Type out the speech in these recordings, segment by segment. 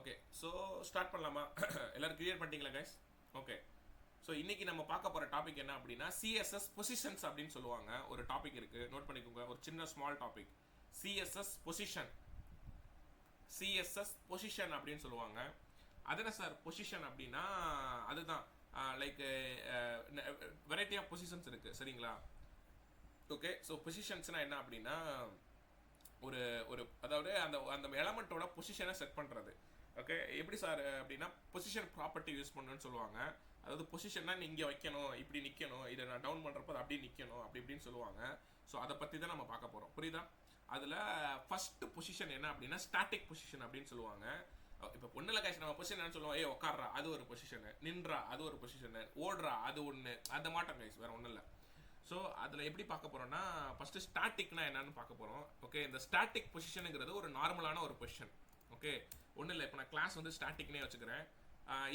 Okay so start பண்ணலாமா? எல்லோரும் clear பண்ணிட்டீங்களா கைஸ்? ஓகே ஸோ இன்றைக்கி நம்ம பார்க்க போகிற டாபிக் என்ன அப்படின்னா சிஎஸ்எஸ் பொசிஷன்ஸ் அப்படின்னு சொல்லுவாங்க. ஒரு டாபிக் இருக்குது, நோட் பண்ணிக்கோங்க. ஒரு சின்ன small topic, CSS position. CSS position அப்படின்னு சொல்லுவாங்க. அது என்ன சார் பொசிஷன் அப்படின்னா? அதுதான் லைக் வெரைட்டி ஆஃப் பொசிஷன்ஸ் இருக்குது, சரிங்களா? ஓகே ஸோ பொசிஷன்ஸ்னால் என்ன அப்படின்னா ஒரு ஒரு அதாவது அந்த அந்த எலமெண்ட்டோட பொசிஷனை செட் பண்ணுறது. ஓகே எப்படி சார் அப்படின்னா பொசிஷன் ப்ராப்பர்ட்டி யூஸ் பண்ணணும்னு சொல்லுவாங்க. அதாவது பொசிஷன்னா நீ இங்கே வைக்கணும், இப்படி நிற்கணும், இதை நான் டவுன் பண்ணுறப்போ அது அப்படி நிற்கணும், அப்படி இப்படின்னு சொல்லுவாங்க. ஸோ அதை பற்றி தான் நம்ம பார்க்க போகிறோம், புரியுதா? அதில் ஃபஸ்ட்டு பொசிஷன் என்ன அப்படின்னா ஸ்டாட்டிக் பொசிஷன் அப்படின்னு சொல்லுவாங்க. இப்போ ஒன்றில் காய்ச்சி நம்ம பொசிஷன் என்ன சொல்லுவோம், உட்கார்றா அது ஒரு பொசிஷனு, நின்றா அது ஒரு பொசிஷனு, ஓடுறா அது ஒன்று, அந்த மாட்டம் கைஸ் வேறு ஒன்றும் இல்லை. ஸோ அதில் எப்படி பார்க்க போகிறோம்னா ஃபஸ்ட்டு ஸ்டாட்டிக்னா என்னன்னு பார்க்க போகிறோம். ஓகே இந்த ஸ்டாட்டிக் பொசிஷனுங்கிறது ஒரு நார்மலான ஒரு பொசிஷன். ஓகே ஒன்றும் இல்லை, இப்போ நான் கிளாஸ் வந்து ஸ்டாட்டிக்னே வச்சுக்கிறேன்.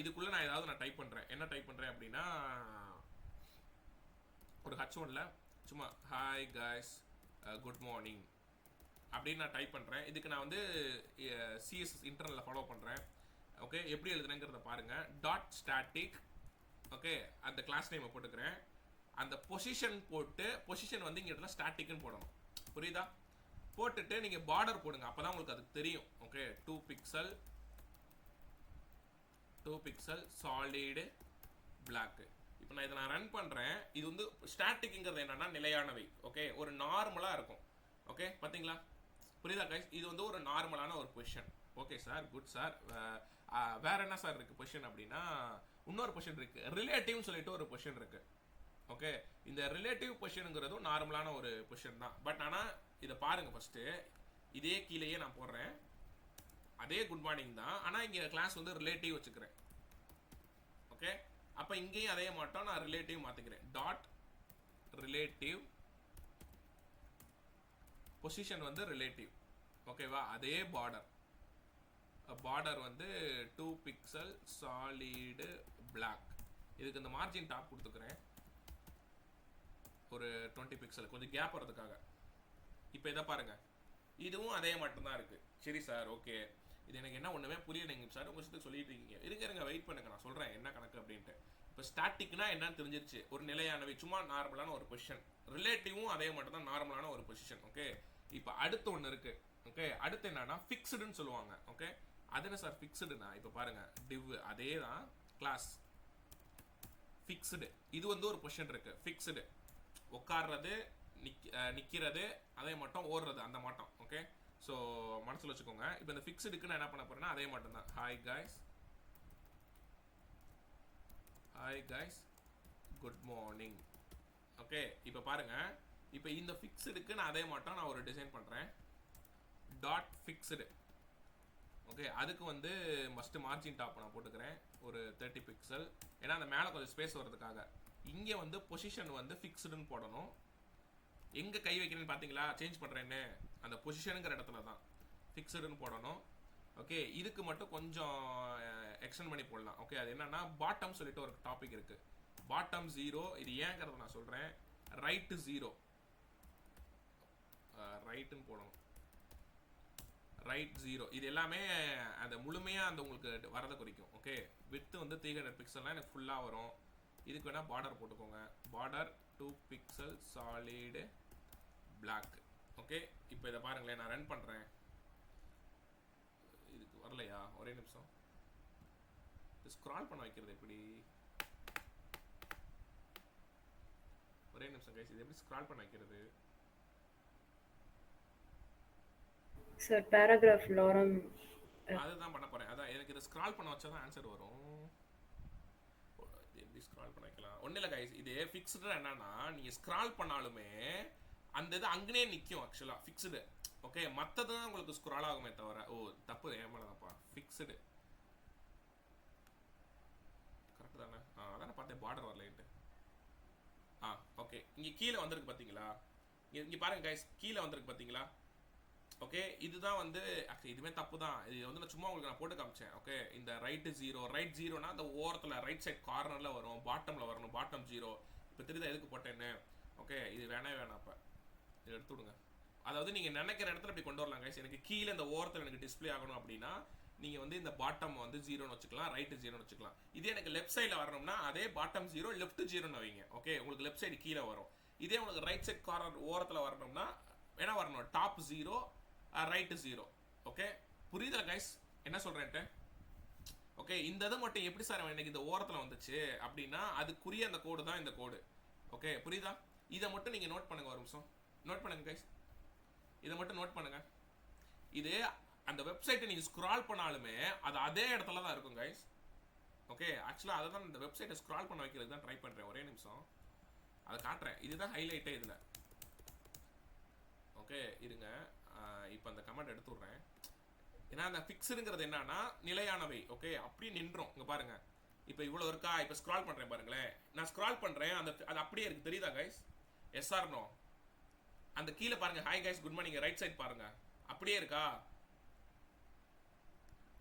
இதுக்குள்ளே நான் ஏதாவது நான் டைப் பண்ணுறேன். என்ன டைப் பண்ணுறேன் அப்படின்னா ஒரு H1ல் சும்மா ஹாய் காய்ஸ் குட் மார்னிங் அப்படின்னு நான் டைப் பண்ணுறேன். இதுக்கு நான் வந்து சிஎஸ்எஸ் இன்டர்னலில் ஃபாலோ பண்ணுறேன். ஓகே எப்படி எழுதுனேங்கிறத பாருங்கள். Dot static. ஓகே அந்த கிளாஸ் நேமை போட்டுக்கிறேன். அந்த பொசிஷன் போட்டு பொசிஷன் வந்து இங்கே இடத்துல ஸ்டாட்டிக்னு போடணும், புரியுதா? போட்டுட்டு நீங்கள் பார்டர் போடுங்க, அப்போ தான் உங்களுக்கு அது தெரியும். Okay 2 pixel solid block. இப்போ நான் இதை நான் ரன் பண்ணுறேன். இது வந்து ஸ்டாட்டிக்ங்கிறது என்னன்னா நிலையானவை. ஓகே ஒரு நார்மலாக இருக்கும். ஓகே பார்த்தீங்களா, புரியுதா கைஸ்? இது வந்து ஒரு நார்மலான ஒரு position. Okay sir, good sir. வேற என்ன சார் இருக்குது பொசிஷன் அப்படின்னா இன்னொரு பொசிஷன் இருக்குது, ரிலேட்டிவ்னு சொல்லிட்டு ஒரு பொசிஷன் இருக்குது. ஓகே இந்த ரிலேட்டிவ் பொசிஷனுங்கிறதும் நார்மலான ஒரு பொசிஷன் தான். பட் ஆனால் இதை பாருங்கள், ஃபஸ்ட்டு இதே கீழேயே நான் போடுறேன், அதே குட் மார்னிங் தான். ஆனால் இங்கே கிளாஸ் வந்து ரிலேட்டிவ் வச்சுக்கிறேன். ஓகே அப்போ இங்கேயும் அதே மாட்டோம், நான் ரிலேட்டிவ் மாற்றிக்கிறேன். டாட் ரிலேட்டிவ் பொசிஷன் வந்து ரிலேட்டிவ். ஓகேவா? அதே பார்டர் வந்து 2 பிக்சல் சாலிடு பிளாக். இதுக்கு இந்த மார்ஜின் டாப் கொடுத்துக்கிறேன் ஒரு 20 பிக்சல், கொஞ்சம் கேப் வரதுக்காக. இப்போ இதை பாருங்க, இதுவும் அதே மட்டும்தான் இருக்குது. சரி சார், ஓகே இது எனக்கு என்ன ஒன்றுமே புரியலைங்க சார், உங்கள் விஷயத்துக்கு சொல்லிட்டு இருக்கீங்க. இருங்க வெயிட் பண்ணுங்க, நான் சொல்கிறேன் என்ன கணக்கு அப்படின்ட்டு. இப்போ ஸ்டாட்டிக்னா என்னன்னு தெரிஞ்சிருச்சு, ஒரு நிலையானவை, சும்மா நார்மலான ஒரு பொசிஷன். ரிலேட்டிவும் அதே மட்டும் தான், நார்மலான ஒரு பொசிஷன். ஓகே இப்போ அடுத்து ஒன்று இருக்குது. ஓகே அடுத்து என்னன்னா ஃபிக்ஸ்டுன்னு சொல்லுவாங்க. ஓகே அது என்ன சார் ஃபிக்ஸ்டுனா? இப்போ பாருங்க டிவ் அதே தான், கிளாஸ் ஃபிக்ஸ்டு. இது வந்து ஒரு பொசிஷன் இருக்குது, ஃபிக்ஸ்டு. உட்கார்றது, நிற்கிறது, அதே மட்டும் ஓடுறது, அந்த மாட்டம். ஓகே ஸோ மனசில் வச்சுக்கோங்க. இப்போ இந்த ஃபிக்ஸ்டுக்கு நான் என்ன பண்ண போகிறேன்னா அதே மட்டும் தான், hi guys good morning. Okay இப்போ பாருங்கள், இப்போ இந்த ஃபிக்ஸ்டுக்கு நான் அதே மட்டும் நான் ஒரு டிசைன் பண்ணுறேன். Dot fixed. ஓகே அதுக்கு வந்து மஸ்ட்டு மார்ஜின் டாப் நான் போட்டுக்கிறேன் ஒரு 30 பிக்சல், ஏன்னா அந்த மேலே கொஞ்சம் ஸ்பேஸ் வர்றதுக்காக. இங்கே வந்து பொசிஷன் வந்து ஃபிக்ஸ்டுன்னு போடணும். எங்கே கை வைக்கிறேன்னு பார்த்தீங்களா, சேஞ்ச் பண்ணுறேன்னு அந்த பொசிஷனுங்கிற இடத்துல தான் ஃபிக்ஸ்டுன்னு போடணும். ஓகே இதுக்கு மட்டும் கொஞ்சம் எக்ஸ்டெண்ட் பண்ணி போடலாம். ஓகே அது என்னன்னா பாட்டம் சொல்லிட்டு ஒரு டாபிக் இருக்குது, பாட்டம் 0. இது ஏங்கிறத நான் சொல்கிறேன். ரைட்டு 0, ரைட்டுன்னு போடணும், ரைட் 0. இது எல்லாமே அந்த முழுமையாக அந்த உங்களுக்கு வரதை குறிக்கும். ஓகே வித்து வந்து 300 பிக்சல்னால் எனக்கு ஃபுல்லாக வரும். இதுக்கு வேணால் பார்டர் போட்டுக்கோங்க, border 2 pixel solid block. Okay இப்போ இதை பாருங்களேன், நான் ரன் பண்ணுறேன். இதுக்கு வரலையா? ஒரே நிமிஷம், ஸ்க்ரால் பண்ண வைக்கிறது எப்படி? ஒரே நிமிஷம் கைஸ், இது எப்படி ஸ்க்ரால் பண்ண வைக்கிறது? சார் பேராகிராஃப் லாரம் அதுதான் பண்ண போகிறேன். அதான் எனக்கு இதை ஸ்க்ரால் பண்ண வச்சா தான் ஆன்சர் வரும். எப்படி ஸ்க்ரால் பண்ண வைக்கலாம்? ஒன்றும் இல்லை கைஸ், இது ஃபிக்ஸ்டு என்னன்னா நீங்கள் ஸ்க்ரால் பண்ணாலுமே அந்த இது அங்கனே நிற்கும் ஆக்சுவலாக ஃபிக்ஸ்டு. ஓகே மற்றது தான் உங்களுக்கு ஸ்க்ரால் ஆகுமே தவிர. ஓ தப்பு ஏமாதான்ப்பா, ஃபிக்ஸ்டு கரெக்டு தானே? அதானே பார்த்தேன் பார்டர் வரலைன்ட்டு. ஓகே இங்கே கீழே வந்திருக்கு பார்த்தீங்களா? இங்கே பாருங்க கைஸ், கீழே வந்திருக்கு பார்த்தீங்களா? ஓகே இதுதான் வந்து ஆக்சுவலி இதுவுமே தப்பு தான். இது வந்து நான் சும்மா உங்களுக்கு நான் போட்டு காமிச்சேன். ஓகே இந்த ரைட் 0னா அந்த ஓரத்தில் ரைட் சைட் கார்னரில் வரும், பாட்டமில் வரணும், பாட்டம் 0. இப்போ தெரியுதா எதுக்கு போட்டேன்னு? ஓகே இது வேணாம் அப்போ இது எடுத்து விடுங்க. அதாவது நீங்கள் நினைக்கிற இடத்துல இப்படி கொண்டு வரலாம் கைஸ். எனக்கு கீழே இந்த ஓரத்தில் எனக்கு டிஸ்பிளே ஆகணும் அப்படின்னா நீங்கள் வந்து இந்த பாட்டம் வந்து 0ன்னு வச்சுக்கலாம், ரைட்டு 0ன்னு வச்சுக்கலாம். இதே எனக்கு லெஃப்ட் சைடில் வரணும்னா அதே பாட்டம் 0 லெஃப்ட் 0ன்னு வைங்க. ஓகே, உங்களுக்கு லெஃப்ட் சைடு கீழே வரும். இதே உங்களுக்கு ரைட் சைட் கார்னர் ஓரத்தில் வரணும்னா என்ன வரணும், டாப் 0 ரைட்டு 0. ஓகே, புரியுதா கைஸ் என்ன சொல்கிறேன்ட்டு? ஓகே, இந்த இது மட்டும் எப்படி சார் எனக்கு இந்த ஓரத்தில் வந்துச்சு அப்படின்னா அதுக்குரிய அந்த கோடு தான் இந்த கோடு. ஓகே, புரியுதா? இதை மட்டும் நீங்கள் நோட் பண்ணுங்க, ஒரு நிமிஷம் நோட் பண்ணுங்க கைஸ், இதை மட்டும் நோட் பண்ணுங்க. இது அந்த வெப்சைட்டை நீங்கள் ஸ்க்ரால் பண்ணாலுமே அது அதே இடத்துல தான் இருக்கும் கைஸ். ஓகே, ஆக்சுவலாக அதை தான் இந்த வெப்சைட்டை ஸ்க்ரால் பண்ண வைக்கிறது தான் ட்ரை பண்ணுறேன். ஒரே நிமிஷம் அதை காட்டுறேன். இதுதான் ஹைலைட்டே இதில். ஓகே இருங்க, இப்போ அந்த கமெண்ட் எடுத்து விட்றேன். ஏன்னா அந்த ஃபிக்ஸுங்கிறது என்னன்னா நிலையானவை. ஓகே, அப்படி நின்றோம். இங்கே பாருங்க, இப்போ இவ்வளோ இருக்கா, இப்போ ஸ்க்ரால் பண்ணுறேன் பாருங்களேன். நான் ஸ்க்ரால் பண்ணுறேன், அது அப்படியே இருக்குது. தெரியுதா கைஸ்? Yes or no? அந்த கீழே பாருங்க, hi guys good morning, right side பாருங்க, அப்படியே இருக்கா?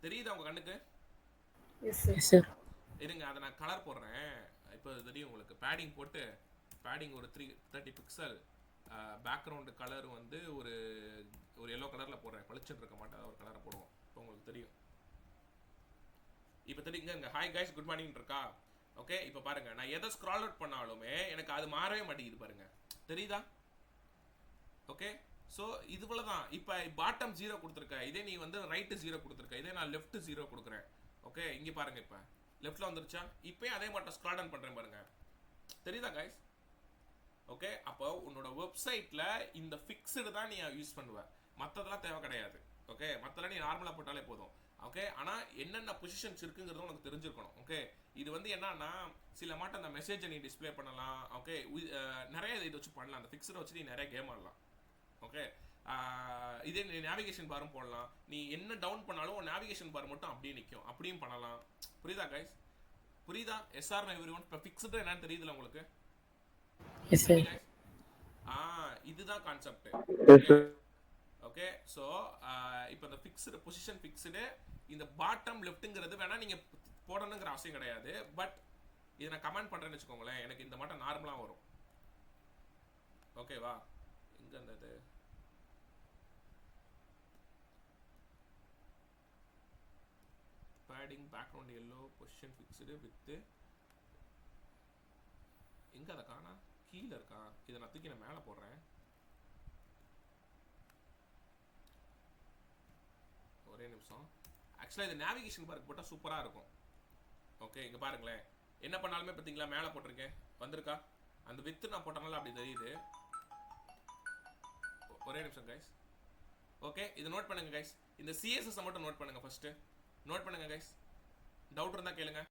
தெரியுதா உங்க கண்ணுக்கு? Yes sir. இருங்க, அதை நான் கலர் போடுறேன். இப்போ தெரியும் உங்களுக்கு. பேடிங் போட்டு, பேடிங் ஒரு 30 பிக்சல், பேக்ரவுண்டு கலர் வந்து ஒரு எல்லோ கலரில் போடுறேன். பளிச்சுன்னு இருக்க மாட்டேன், ஒரு கலரை போடுவோம். இப்போ உங்களுக்கு தெரியும். இப்போ தெரியுங்க, இங்கே ஹாய் கைஸ் குட் மார்னிங் இருக்கா? ஓகே, இப்போ பாருங்க, நான் எதை ஸ்க்ரால் அவுட் பண்ணாலுமே எனக்கு அது மாறவே மாட்டேங்குது பாருங்க. தெரியுதா? ஓகே, ஸோ இதுபோல தான். இப்போ பாட்டம் 0 கொடுத்துருக்க, இதே நீ வந்து ரைட்டு 0 கொடுத்துருக்க, இதே நான் லெஃப்ட் 0 கொடுக்குறேன். ஓகே, இங்கே பாருங்க, இப்போ லெஃப்ட்டில் வந்துருச்சா? இப்போ அதே மட்டும் ஸ்க்ரால் டவுன் பண்ணுறேன் பாருங்க. தெரியுதா கைஸ்? ஓகே, அப்போ உன்னோட வெப்சைட்டில் இந்த ஃபிக்ஸ்டு தான் நீ யூஸ் பண்ணுவ, மற்றதெல்லாம் தேவை கிடையாது. ஓகே, மற்றெல்லாம் நீ நார்மலாக போட்டாலே போதும். ஓகே, ஆனால் என்னென்ன பொசிஷன்ஸ் இருக்குங்கிறது உனக்கு தெரிஞ்சிருக்கணும். ஓகே, இது வந்து என்னன்னா சில மாட்டம் அந்த மெசேஜை நீ டிஸ்பிளே பண்ணலாம். ஓகே, நிறைய இதை வச்சு பண்ணலாம். அந்த ஃபிக்ஸடை வச்சு நீ நிறைய கேம் ஆடலாம். ஓகே, இதே நீ நேவிகேஷன் பாரும் போடலாம். நீ என்ன டவுன் பண்ணாலும் நேவிகேஷன் பார் மட்டும் அப்படியே நிற்கும், அப்படியும் பண்ணலாம். புரியுதா கைஸ்? புரியுதா? SR everyone? இப்போ ஃபிக்ஸ்டு என்னன்னு தெரியுதுல உங்களுக்கு? Yes sir. இதுதான் கான்செப்ட். ஓகே, ஸோ இப்போ இந்த ஃபிக்ஸ்டு பொசிஷன், ஃபிக்ஸ்டு இந்த பாட்டம் லெஃப்ட்டுங்கிறது வேணா நீங்கள் போடணுங்கிற அவசியம் கிடையாது. பட் இதை நான் கமெண்ட் பண்ணுறேன்னு வச்சுக்கோங்களேன், எனக்கு இந்த மாட்டம் நார்மலாக வரும். ஓகேவா? எங்கே இருந்தது? Padding background yellow position fixed with எங்கே அதை காணா? கீழே இருக்கா? இதை நான் தூக்கி நான் மேலே போடுறேன். ஒரே நிமிஷம். ஆக்சுவலாக இது நேவிகேஷன் பார்க்கு போட்டால் சூப்பராக இருக்கும். ஓகே, இங்கே பாருங்களேன், என்ன பண்ணாலுமே பார்த்தீங்களா மேலே போட்டிருக்கேன், வந்திருக்கா? அந்த வித்து நான் போட்டனால அப்படி தெரியுது. ஒரே நிமிஷம் கைஸ். ஓகே, இது நோட் பண்ணுங்க கைஸ். இந்த சிஎஸ்எஸ் மட்டும் நோட் பண்ணுங்க ஃபர்ஸ்ட். நோட் பண்ணுங்க கைஸ், டவுட் இருந்தா கேளுங்க.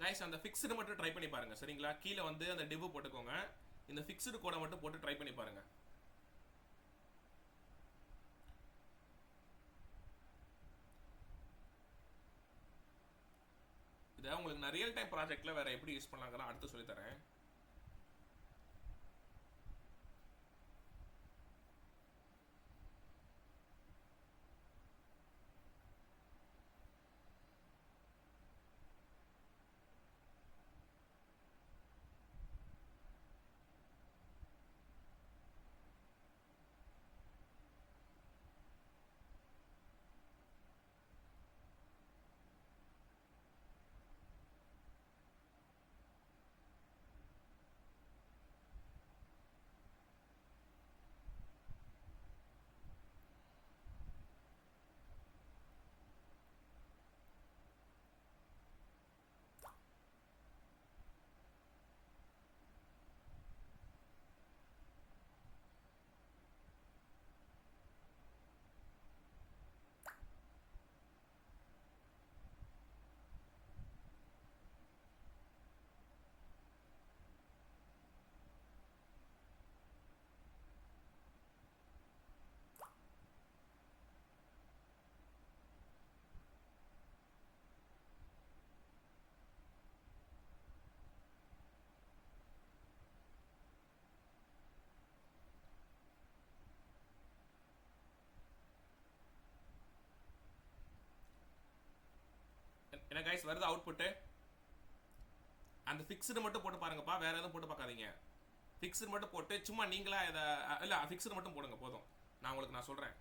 கைஸ், அந்த ஃபிக்ஸ்டு மட்டும் ட்ரை பண்ணி பாருங்க சரிங்களா? கீழே வந்து அந்த டிவ் போட்டுக்கோங்க. இந்த ஃபிக்ஸ்டு கோடை மட்டும் போட்டு ட்ரை பண்ணி பாருங்க. இதை உங்களுக்கு நான் ரியல் டைம் ப்ராஜெக்ட்ல வேற எப்படி யூஸ் பண்ணலாங்கிறத அடுத்து சொல்லி தரேன். என்ன கைஸ் வருது அவுட்புட்டு? அந்த ஃபிக்ஸ்டு மட்டும் போட்டு பாருங்கப்பா, வேற எதுவும் போட்டு பார்க்காதீங்க. ஃபிக்ஸ்டு மட்டும் போட்டு சும்மா நீங்களா இதை இல்லை ஃபிக்ஸ்டு மட்டும் போடுங்க போதும். நான் சொல்கிறேன்.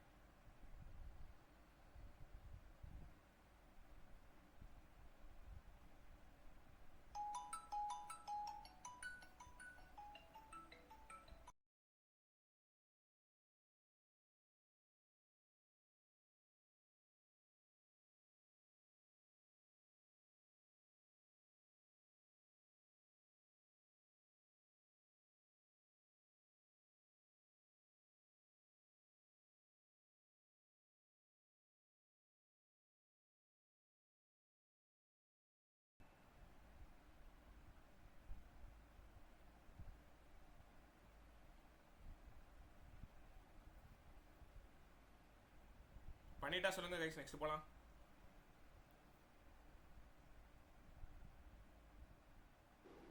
பண்ணிட்டா சொல்லுங்க கைஸ், நெக்ஸ்ட் போலாம்.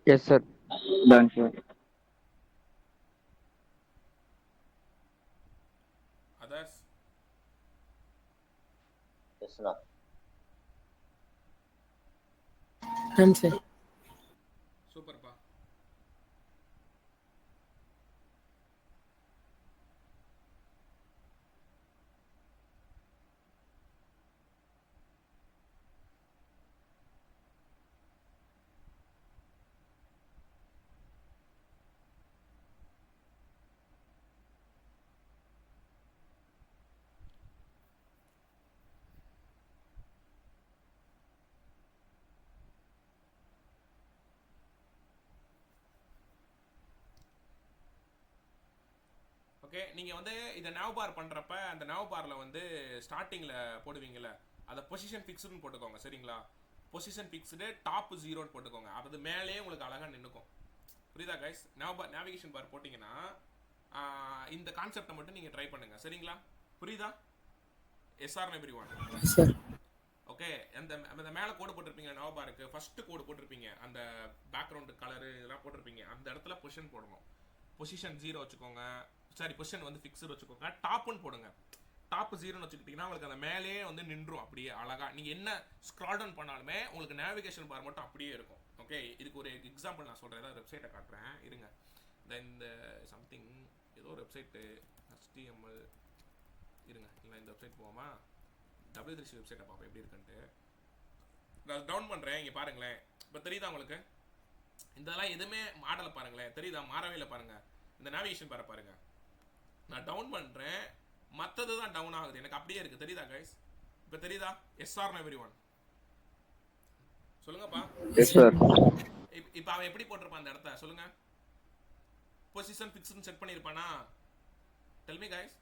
Yes, sir. Done, sir. Others? Yes, sir. Done, sir. சூப்பர்ப்பா. ஓகே, நீங்கள் வந்து இதை nav பார் பண்ணுறப்ப அந்த nav பாரில் வந்து ஸ்டார்டிங்கில் போடுவீங்கல்ல, அதை பொசிஷன் ஃபிக்ஸ்டுன்னு போட்டுக்கோங்க சரிங்களா. பொசிஷன் ஃபிக்ஸ்டு டாப் 0ன்னு போட்டுக்கோங்க. அது மேலேயே உங்களுக்கு அழகாக நின்றுக்கும். புரியுதா கைஸ்? நேவிகேஷன் பார் போட்டிங்கன்னா இந்த கான்செப்டை மட்டும் நீங்கள் ட்ரை பண்ணுங்கள் சரிங்களா. புரியுதா? Yes or everyone? Yes, sir. Okay, அந்த மேலே கோடு போட்டிருப்பீங்க nav பாருக்கு, ஃபர்ஸ்ட் கோடு போட்டிருப்பீங்க, அந்த பேக்ரவுண்டு கலரு இதெல்லாம் போட்டிருப்பீங்க, அந்த இடத்துல பொசிஷன் போடணும். பொசிஷன் 0 வச்சுக்கோங்க, சாரி பொசிஷன் வந்து ஃபிக்ஸ்டு வச்சுக்கோங்க. டாப்னு போடுங்க. டாப் 0ன்னு வச்சுக்கிட்டிங்கன்னா உங்களுக்கு அந்த மேலேயே வந்து நின்றும் அப்படியே அழகாக. நீங்கள் என்ன ஸ்க்ரால் டவுன் பண்ணாலுமே உங்களுக்கு நேவிகேஷன் பார் மட்டும் அப்படியே இருக்கும். ஓகே, இதுக்கு ஒரு எக்ஸாம்பிள் நான் சொல்கிறேன். ஏதாவது வெப்சைட்டை காட்டுறேன் இருங்க. இந்த சம்திங் ஏதோ ஒரு வெப்சைட்டு HTML இருங்க, இல்லை இந்த வெப்சைட் போவோமா, W3C வெப்சைட்டை பார்ப்போம் எப்படி இருக்குன்ட்டு. நான் டவுன் பண்ணுறேன், இங்கே பாருங்களேன். இப்போ தெரியுதா உங்களுக்கு? இதெல்லாம் எதுவுமே மாடலை பாருங்களேன், தெரியுதா? மாறவே இல்லை பாருங்கள். இந்த நேவிகேஷன் பாருங்க, நான் டவுன் பண்ணுறேன், மற்றது தான் டவுன் ஆகுது, எனக்கு அப்படியே இருக்குது. தெரியுதா கைஸ்? இப்போ தெரியுதா? எஸ்ஆர் எவ்ரி ஒன் சொல்லுங்கப்பா. Yes, sir. இப்போ அவன் எப்படி போட்டிருப்பான் அந்த இடத்த சொல்லுங்க. பொசிஷன் ஃபிக்ஸ்டுன்னு செட் பண்ணியிருப்பானா? டெல் மீ கைஸ்,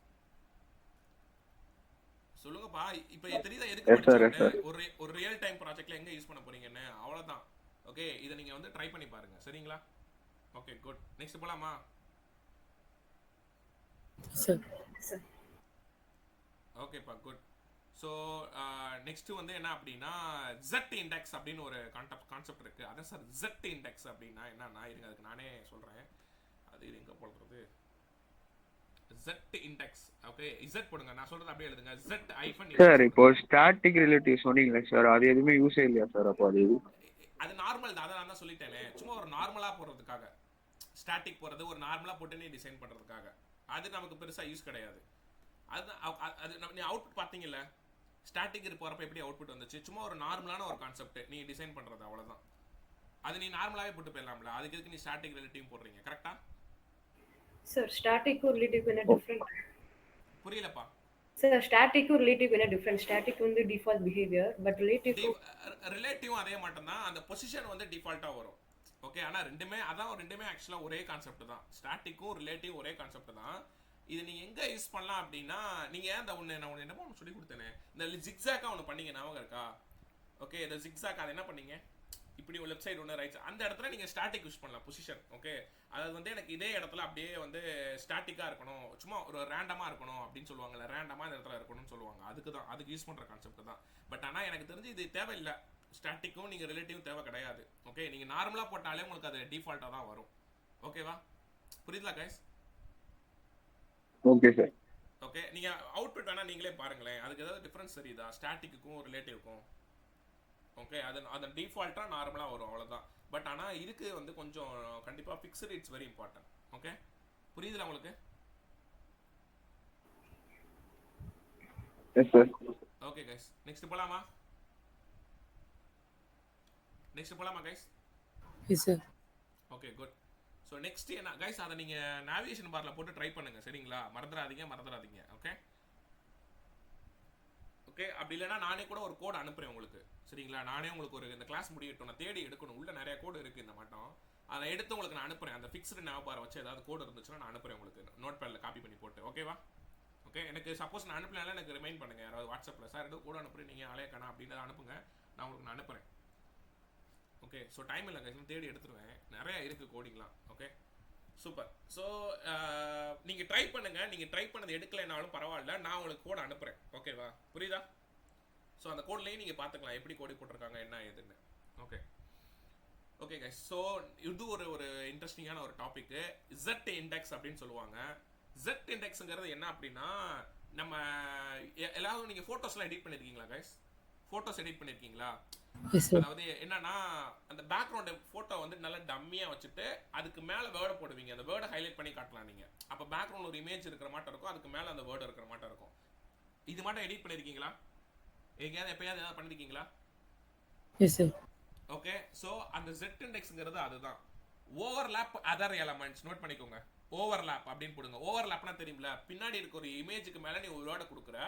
சொல்லுங்கப்பா. இப்போ தெரியுதா எதுக்கு படிச்சீங்கன்னு? ஒரு ரியல் டைம் ப்ராஜெக்ட்ல எங்க யூஸ் பண்ண போறீங்கன்னு? அவ்வளவுதான். ஓகே, இதை நீங்க வந்து ட்ரை பண்ணி பாருங்க சரிங்களா. ஓகே குட், நெக்ஸ்ட் போலாமா? Sir. ஓகேப்பா குட். ஸோ நெக்ஸ்ட் வந்து என்ன அப்படின்னா Z இண்டெக்ஸ் அப்படின்னு ஒரு கான்செப்ட் இருக்கு. அதான் சார் Z இண்டெக்ஸ் அப்படின்னா என்னன்னா, இருங்க அதுக்கு நானே சொல்றேன். அது இது எங்க போடுறது? Z index. ஓகே, Z போடுங்க, நான் சொல்றது அப்படியே எழுதுங்க. Z ஐஃபன் சார் இப்போ ஸ்டாட்டிக் ரிலேட்டிவ் சொன்னீங்களே சார், அது எதுவுமே யூஸே இல்லையா சார்? அப்போ அது நார்மல் தான், அதை நான் தான் சொல்லிட்டேனே. சும்மா ஒரு நார்மலா போடுறதுக்காக, ஸ்டாட்டிக் போடுறது ஒரு நார்மலா போட்டு நீ டிசைன் பண்றதுக்காக, அது நமக்கு பெருசா யூஸ் கிடையாது. அது நீ அவுட்புட் பார்த்தீங்கல்ல, ஸ்டாட்டிக் போகிறப்ப எப்படி அவுட்புட் வந்துச்சு? சும்மா ஒரு நார்மலான ஒரு கான்செப்ட் நீ டிசைன் பண்ணுறது, அவ்வளோதான். அது நீ நார்மலாகவே போட்டு போயிடலாம்ல, அதுக்கு எதுக்கு நீ ஸ்டாட்டிக் ரிலேட்டிவ் போடுறீங்க? கரெக்டா சார்? ஸ்டாட்டிக் ரிலேட்டிவ் என்ன டிஃபரெண்ட்? புரியலப்பா சார், ஸ்டாட்டிக் ரிலேட்டிவ் என்ன டிஃபரெண்ட்? ஸ்டாட்டிக் வந்து டிஃபால்ட் பிஹேவியர், பட் ரிலேட்டிவ் அதே மட்டும் தான், அந்த பொசிஷன் வந்து டிஃபால்ட்டாக வரும். ஓகே, ஆனால் ரெண்டுமே ஆக்சுவலாக ஒரே கான்செப்ட் தான். ஸ்டாட்டிக்கும் ரிலேட்டிவ் ஒரே கான்செப்ட் தான். இது நீங்க எங்க யூஸ் பண்ணலாம் அப்படின்னா, நீங்க அந்த நான் என்னமோ ஒன்று சொல்லி கொடுத்தேனே, இந்த ஜிக்ஸாக்கா ஒன்று பண்ணீங்க, ஞாபகம் இருக்கா? ஓகே, இந்த ஜிக்ஸாக் அதை என்ன பண்ணீங்க, இப்படி ஒரு லெஃப்ட் சைடு ஒன்று ரைட் சைடு, அந்த இடத்துல நீங்க ஸ்டாட்டிக் யூஸ் பண்ணலாம் பொசிஷன். ஓகே, அதாவது வந்து எனக்கு இதே இடத்துல அப்படியே வந்து ஸ்டாட்டிக்கா இருக்கணும், சும்மா ஒரு ரேண்டமா இருக்கணும் அப்படின்னு சொல்லுவாங்கல்ல, ரேண்டமா இந்த இடத்துல இருக்கணும்னு சொல்லுவாங்க. அதுக்கு யூஸ் பண்ற கான்செப்ட் தான். பட் ஆனால் எனக்கு தெரிஞ்சு இது தேவையில்லை. ஸ்டாட்டிக்கும் நீங்க ரிலேட்டிவ் தேவை கிடையாது. ஓகே, நீங்க நார்மலா போட்டாலே உங்களுக்கு அது டிஃபால்ட்டா தான் வரும். ஓகேவா? புரியுதா கைஸ்? Okay sir. ஓகே, நீங்க அவுட்புட் வேணா நீங்களே பாருங்களேன், அதுக்கு ஏதாவது டிஃபரன்ஸ் தெரியுதா ஸ்டாட்டிக்குக்கும் ரிலேட்டிவ்க்கும்? ஓகே, அது டிஃபால்ட்டாக நார்மலாக வரும், அவ்வளோதான். பட் ஆனால் இதுக்கு வந்து கொஞ்சம் கண்டிப்பாக fixed it's very important. Okay, புரியுதுல உங்களுக்கு? Yes sir. Okay guys, next போலாமா guys? Yes, sir. Okay, good. So next என்ன கைஸ், அதை நீங்கள் நேவிகேஷன் பாரில் போட்டு ட்ரை பண்ணுங்க, சரிங்களா? மறந்துடாதீங்க. ஓகே, அப்படி இல்லைன்னா நானே கூட ஒரு கோட் அனுப்புறேன் உங்களுக்கு, சரிங்களா? நானே உங்களுக்கு ஒரு இந்த கிளாஸ் முடியட்டும், நான் தேடி எடுக்கணும், உள்ள நிறைய கோடு இருக்குது இந்த மாட்டோம். அதை எடுத்து உங்களுக்கு நான் அனுப்புறேன். அந்த ஃபிக்ஸ்டு ஞாபகம் வச்சு ஏதாவது கோடு இருந்துச்சுன்னா நான் அனுப்புறேன் உங்களுக்கு, நோட் பேடில் காப்பி பண்ணி போட்டு. ஓகேவா? ஓகே, எனக்கு சப்போஸ் நான் அனுப்பலனால எனக்கு ரிமைண்ட் பண்ணுங்க யாராவது வாட்ஸ்அப்பில், சார் எதுவும் கூட அனுப்புறேன் நீங்கள் அலையக்கானா அப்படின்னு அனுப்புங்க, நான் உங்களுக்கு நான் அனுப்புறேன். ஓகே, ஸோ டைம் இல்லை கைஸ், தேடி எடுத்துருவேன், நிறைய இருக்குது கோடிங்லாம். Okay, super. ஸோ நீங்கள் ட்ரை பண்ணுங்க, நீங்கள் ட்ரை பண்ணது எடுக்கலைனாலும் பரவாயில்ல, நான் உங்களுக்கு கோட் அனுப்புகிறேன். ஓகேவா? புரியுதா? ஸோ அந்த கோட்லேயும் நீங்கள் பார்த்துக்கலாம் எப்படி கோடி போட்டிருக்காங்க என்ன ஏதுன்னு. ஓகே கைஸ், ஸோ இது ஒரு இன்ட்ரெஸ்டிங்கான ஒரு டாபிக்கு, Z இண்டெக்ஸ் அப்படின்னு சொல்லுவாங்க. Z இண்டெக்ஸுங்கிறது என்ன அப்படின்னா, நம்ம எல்லாரும் நீங்கள் ஃபோட்டோஸ்லாம் எடிட் பண்ணியிருக்கீங்களா கைஸ்? ஃபோட்டோஸ் எடிட் பண்ணியிருக்கீங்களா? Yes, sir. அதாவது என்னன்னா, அந்த பேக்ரவுண்ட் ஃபோட்டோ வந்து நல்லா டம்மியாக வச்சுட்டு அதுக்கு மேலே வேர்டை போடுவீங்க, அந்த வேர்டை ஹைலைட் பண்ணி காட்டலாம் நீங்கள். அப்போ பேக்ரவுண்ட் ஒரு இமேஜ் இருக்கிற மாட்டம் இருக்கும், அதுக்கு மேலே அந்த வேர்டு இருக்கிற மாட்டம் இருக்கும். இது மட்டும் எடிட் பண்ணியிருக்கீங்களா? எங்கேயாவது எப்பயாவது ஏதாவது பண்ணியிருக்கீங்களா? Yes, sir. ஓகே, ஸோ அந்த Z இண்டெக்ஸுங்கிறது அதுதான். ஓவர்லேப் அதர் எலமெண்ட்ஸ், நோட் பண்ணிக்கோங்க. ஓவர்லேப் அப்படின்னு போடுங்க. ஓவர்லேப்னா தெரியுமில்ல, பின்னாடி இருக்க ஒரு இமேஜுக்கு மேலே நீ ஒரு வேர்டை கொடுக்குற,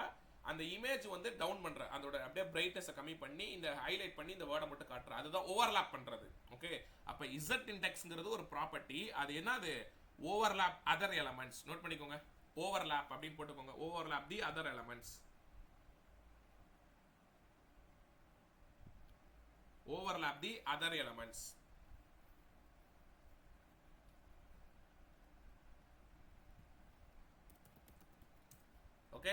அந்த இமேஜ் வந்து டவுன் பண்ற, அதோட அப்படியே பிரைட்னஸை கம்மி பண்ணி இந்த ஹைலைட் பண்ணி இந்த வேர்டை மட்டும் காட்டுற, அதுதான் ஓவர்லாப் பண்றது. ஓகே, அப்ப Z இண்டெக்ஸ்ங்கிறது ஒரு ப்ராப்பர்ட்டி. அது என்னது? Overlap other elements. நோட் பண்ணிக்கோங்க, ஓவர்லாப் அப்படின்னு போட்டுக்கோங்க. Overlap the other elements. Overlap the other elements. Okay,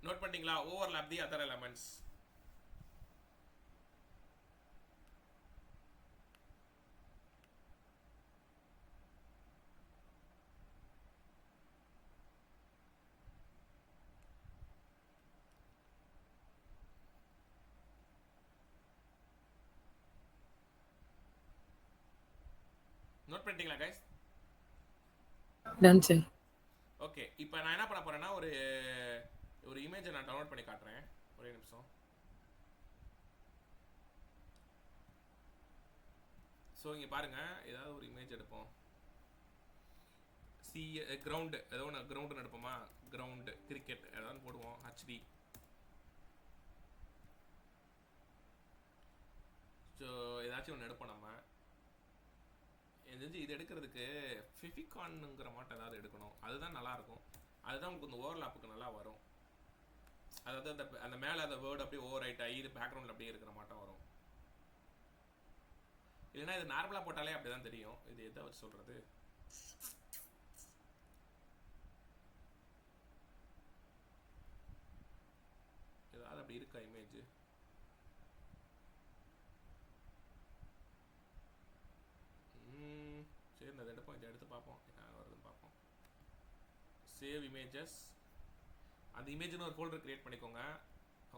note பண்ணிட்டீங்களா? Overlap the other elements. Note பண்ணிட்டீங்களா கைஸ்? Done, sir. ஓகே, இப்போ நான் என்ன பண்ண போறேன்னா, ஒரு இமேஜை நான் டவுன்லோட் பண்ணி காட்டுறேன். ஒரே நிமிஷம். ஸோ இங்கே பாருங்க, ஏதாவது ஒரு இமேஜ் எடுப்போம். கிரவுண்டு, ஏதோ ஒன்று கிரவுண்டுன்னு எடுப்போமா? கிரவுண்டு கிரிக்கெட் ஏதாவது போடுவோம், HD. ஸோ ஏதாச்சும் ஒன்று எடுப்போம் நம்ம. இது எடுக்கிறதுக்கு ஃபெவிகான்ங்கிற மாட்டம் ஏதாவது எடுக்கணும், அதுதான் நல்லாயிருக்கும். அதுதான் உங்களுக்கு இந்த ஓவர்லாப்புக்கு நல்லா வரும். அதாவது அந்த மேலே அந்த வேர்டு அப்படியே ஓவர் ரைட் ஆகி இது பேக்ரவுண்டில் அப்படியே இருக்கிற மாட்டம் வரும். இல்லைன்னா இது நார்மலாக போட்டாலே அப்படி தான் தெரியும். இது எதை வச்சு சொல்கிறது? ஏதாவது அப்படி இருக்கா இமேஜ்? சரி, இந்த எடுப்போம், இதை எடுத்து பார்ப்போம் என்ன வருதுன்னு பார்ப்போம். Save images. அந்த இமேஜ்னு ஒரு ஃபோல்டர் கிரியேட் பண்ணிக்கோங்க.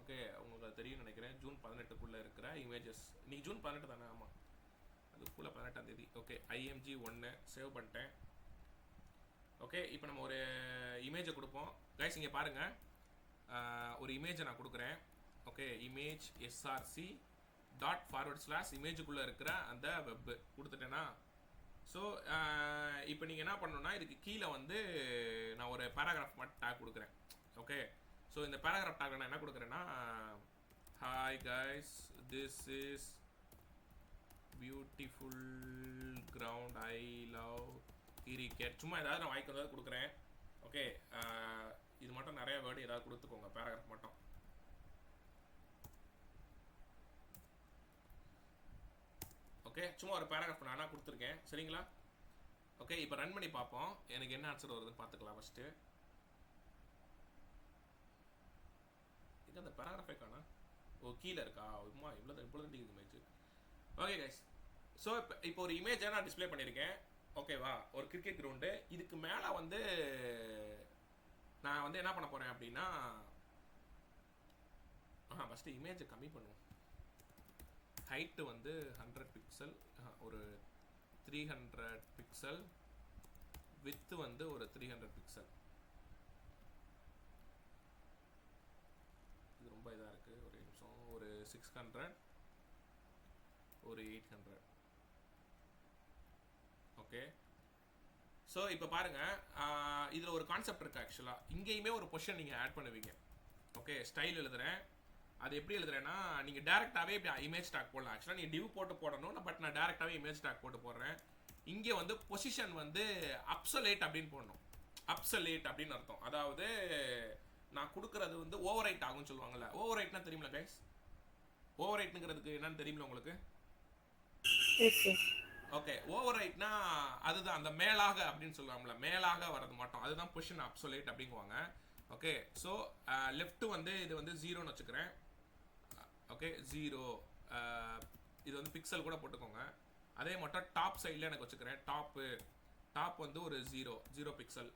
ஓகே, உங்களுக்கு அது தெரியும் நினைக்கிறேன். ஜூன் 18க்குள்ளே இருக்கிற இமேஜஸ். இன்னைக்கு ஜூன் 18 தானே? ஆமாம், அதுக்குள்ளே 18ஆம் தேதி. ஓகே, IMG1 சேவ் பண்ணிட்டேன். ஓகே, இப்போ நம்ம ஒரு இமேஜை கொடுப்போம். கைஸ் இங்கே பாருங்கள், ஒரு இமேஜை நான் கொடுக்குறேன். ஓகே, இமேஜ் SRC ./ இமேஜுக்குள்ளே இருக்கிற அந்த வெப் கொடுத்துட்டேன்னா, ஸோ இப்போ நீங்கள் என்ன பண்ணணும்னா, இதுக்கு கீழே வந்து நான் ஒரு பேராகிராஃப் மட்டும் டேக் கொடுக்குறேன். ஓகே, ஸோ இந்த பேராகிராஃப் டேக் நான் என்ன கொடுக்குறேன்னா, hi guys, this is beautiful ground, I love cricket. சும்மா ஏதாவது நான் வாய்க்கு ஏதாவது கொடுக்குறேன். ஓகே, இது மட்டும் நிறைய வேர்டு ஏதாவது கொடுத்துக்கோங்க, பேராகிராஃப் மட்டும். ஓகே, சும்மா ஒரு பேராகிராஃப் நானாக கொடுத்துருக்கேன், சரிங்களா? ஓகே, இப்போ ரன் பண்ணி பார்ப்போம், எனக்கு என்ன ஆன்சர் வருதுன்னு பார்த்துக்கலாம். ஃபஸ்ட்டு இது அந்த பேராகிராஃபே காணா. ஓ, கீழே இருக்கா? உமா இவ்வளோ இமேஜ். ஓகே கைஸ், ஸோ இப்போ ஒரு இமேஜை நான் டிஸ்பிளே பண்ணியிருக்கேன். ஓகேவா? ஒரு கிரிக்கெட் கிரவுண்டு. இதுக்கு மேலே வந்து நான் வந்து என்ன பண்ண போகிறேன் அப்படின்னா, ஃபஸ்ட்டு இமேஜை கம்மி பண்ணுவோம். ஹைட்டு வந்து 100 பிக்சல், ஒரு 300 பிக்சல், வித்து வந்து ஒரு 300 பிக்சல். இது ரொம்ப இதாக இருக்குது, ஒரு நிமிஷம். ஒரு 600, ஒரு 800. ஓகே, ஸோ இப்போ பாருங்க, இதில் ஒரு கான்செப்ட் இருக்குது ஆக்சுவலாக. இங்கேயுமே ஒரு பொசிஷன் நீங்கள் ஆட் பண்ணுவீங்க. ஓகே, ஸ்டைல் எழுதுறேன். அது எப்படி எழுதுறேன்னா, நீங்கள் டேரெக்டாகவே இப்படி இமேஜ் டேக் போடலாம். ஆக்சுவலாக நீங்கள் டிவ் போட்டு போடணும், பட் நான் டேரெக்டாகவே இமேஜ் டேக் போட்டு போடுறேன். இங்கே வந்து பொசிஷன் வந்து அப்சலேட் அப்படின்னு போடணும். அப்சலேட் அப்படின்னு அர்த்தம். அதாவது நான் கொடுக்குறது வந்து ஓவர் ரைட் ஆகும்னு சொல்லுவாங்கல்ல. ஓவர் ரைட்னா தெரியுமில்ல கைஸ்? ஓவர் ரைட்னுங்கிறதுக்கு என்னன்னு தெரியுமில்ல உங்களுக்கு? Yes sir. ஓகே, ஓவர் ரைட்னா அதுதான் அந்த மேலாக அப்படின்னு சொல்லுவாங்கல்ல, மேலாக வரது மட்டும், அதுதான் position absolute அப்படிங்குவாங்க. Okay, so left வந்து இது வந்து 0ன்னு வச்சுக்கிறேன். ஓகே, 0. இது வந்து பிக்சல் கூட போட்டுக்கோங்க. அதே மட்டும் டாப் சைடில் எனக்கு வச்சுக்கிறேன். டாப் வந்து ஒரு 0 பிக்சல்.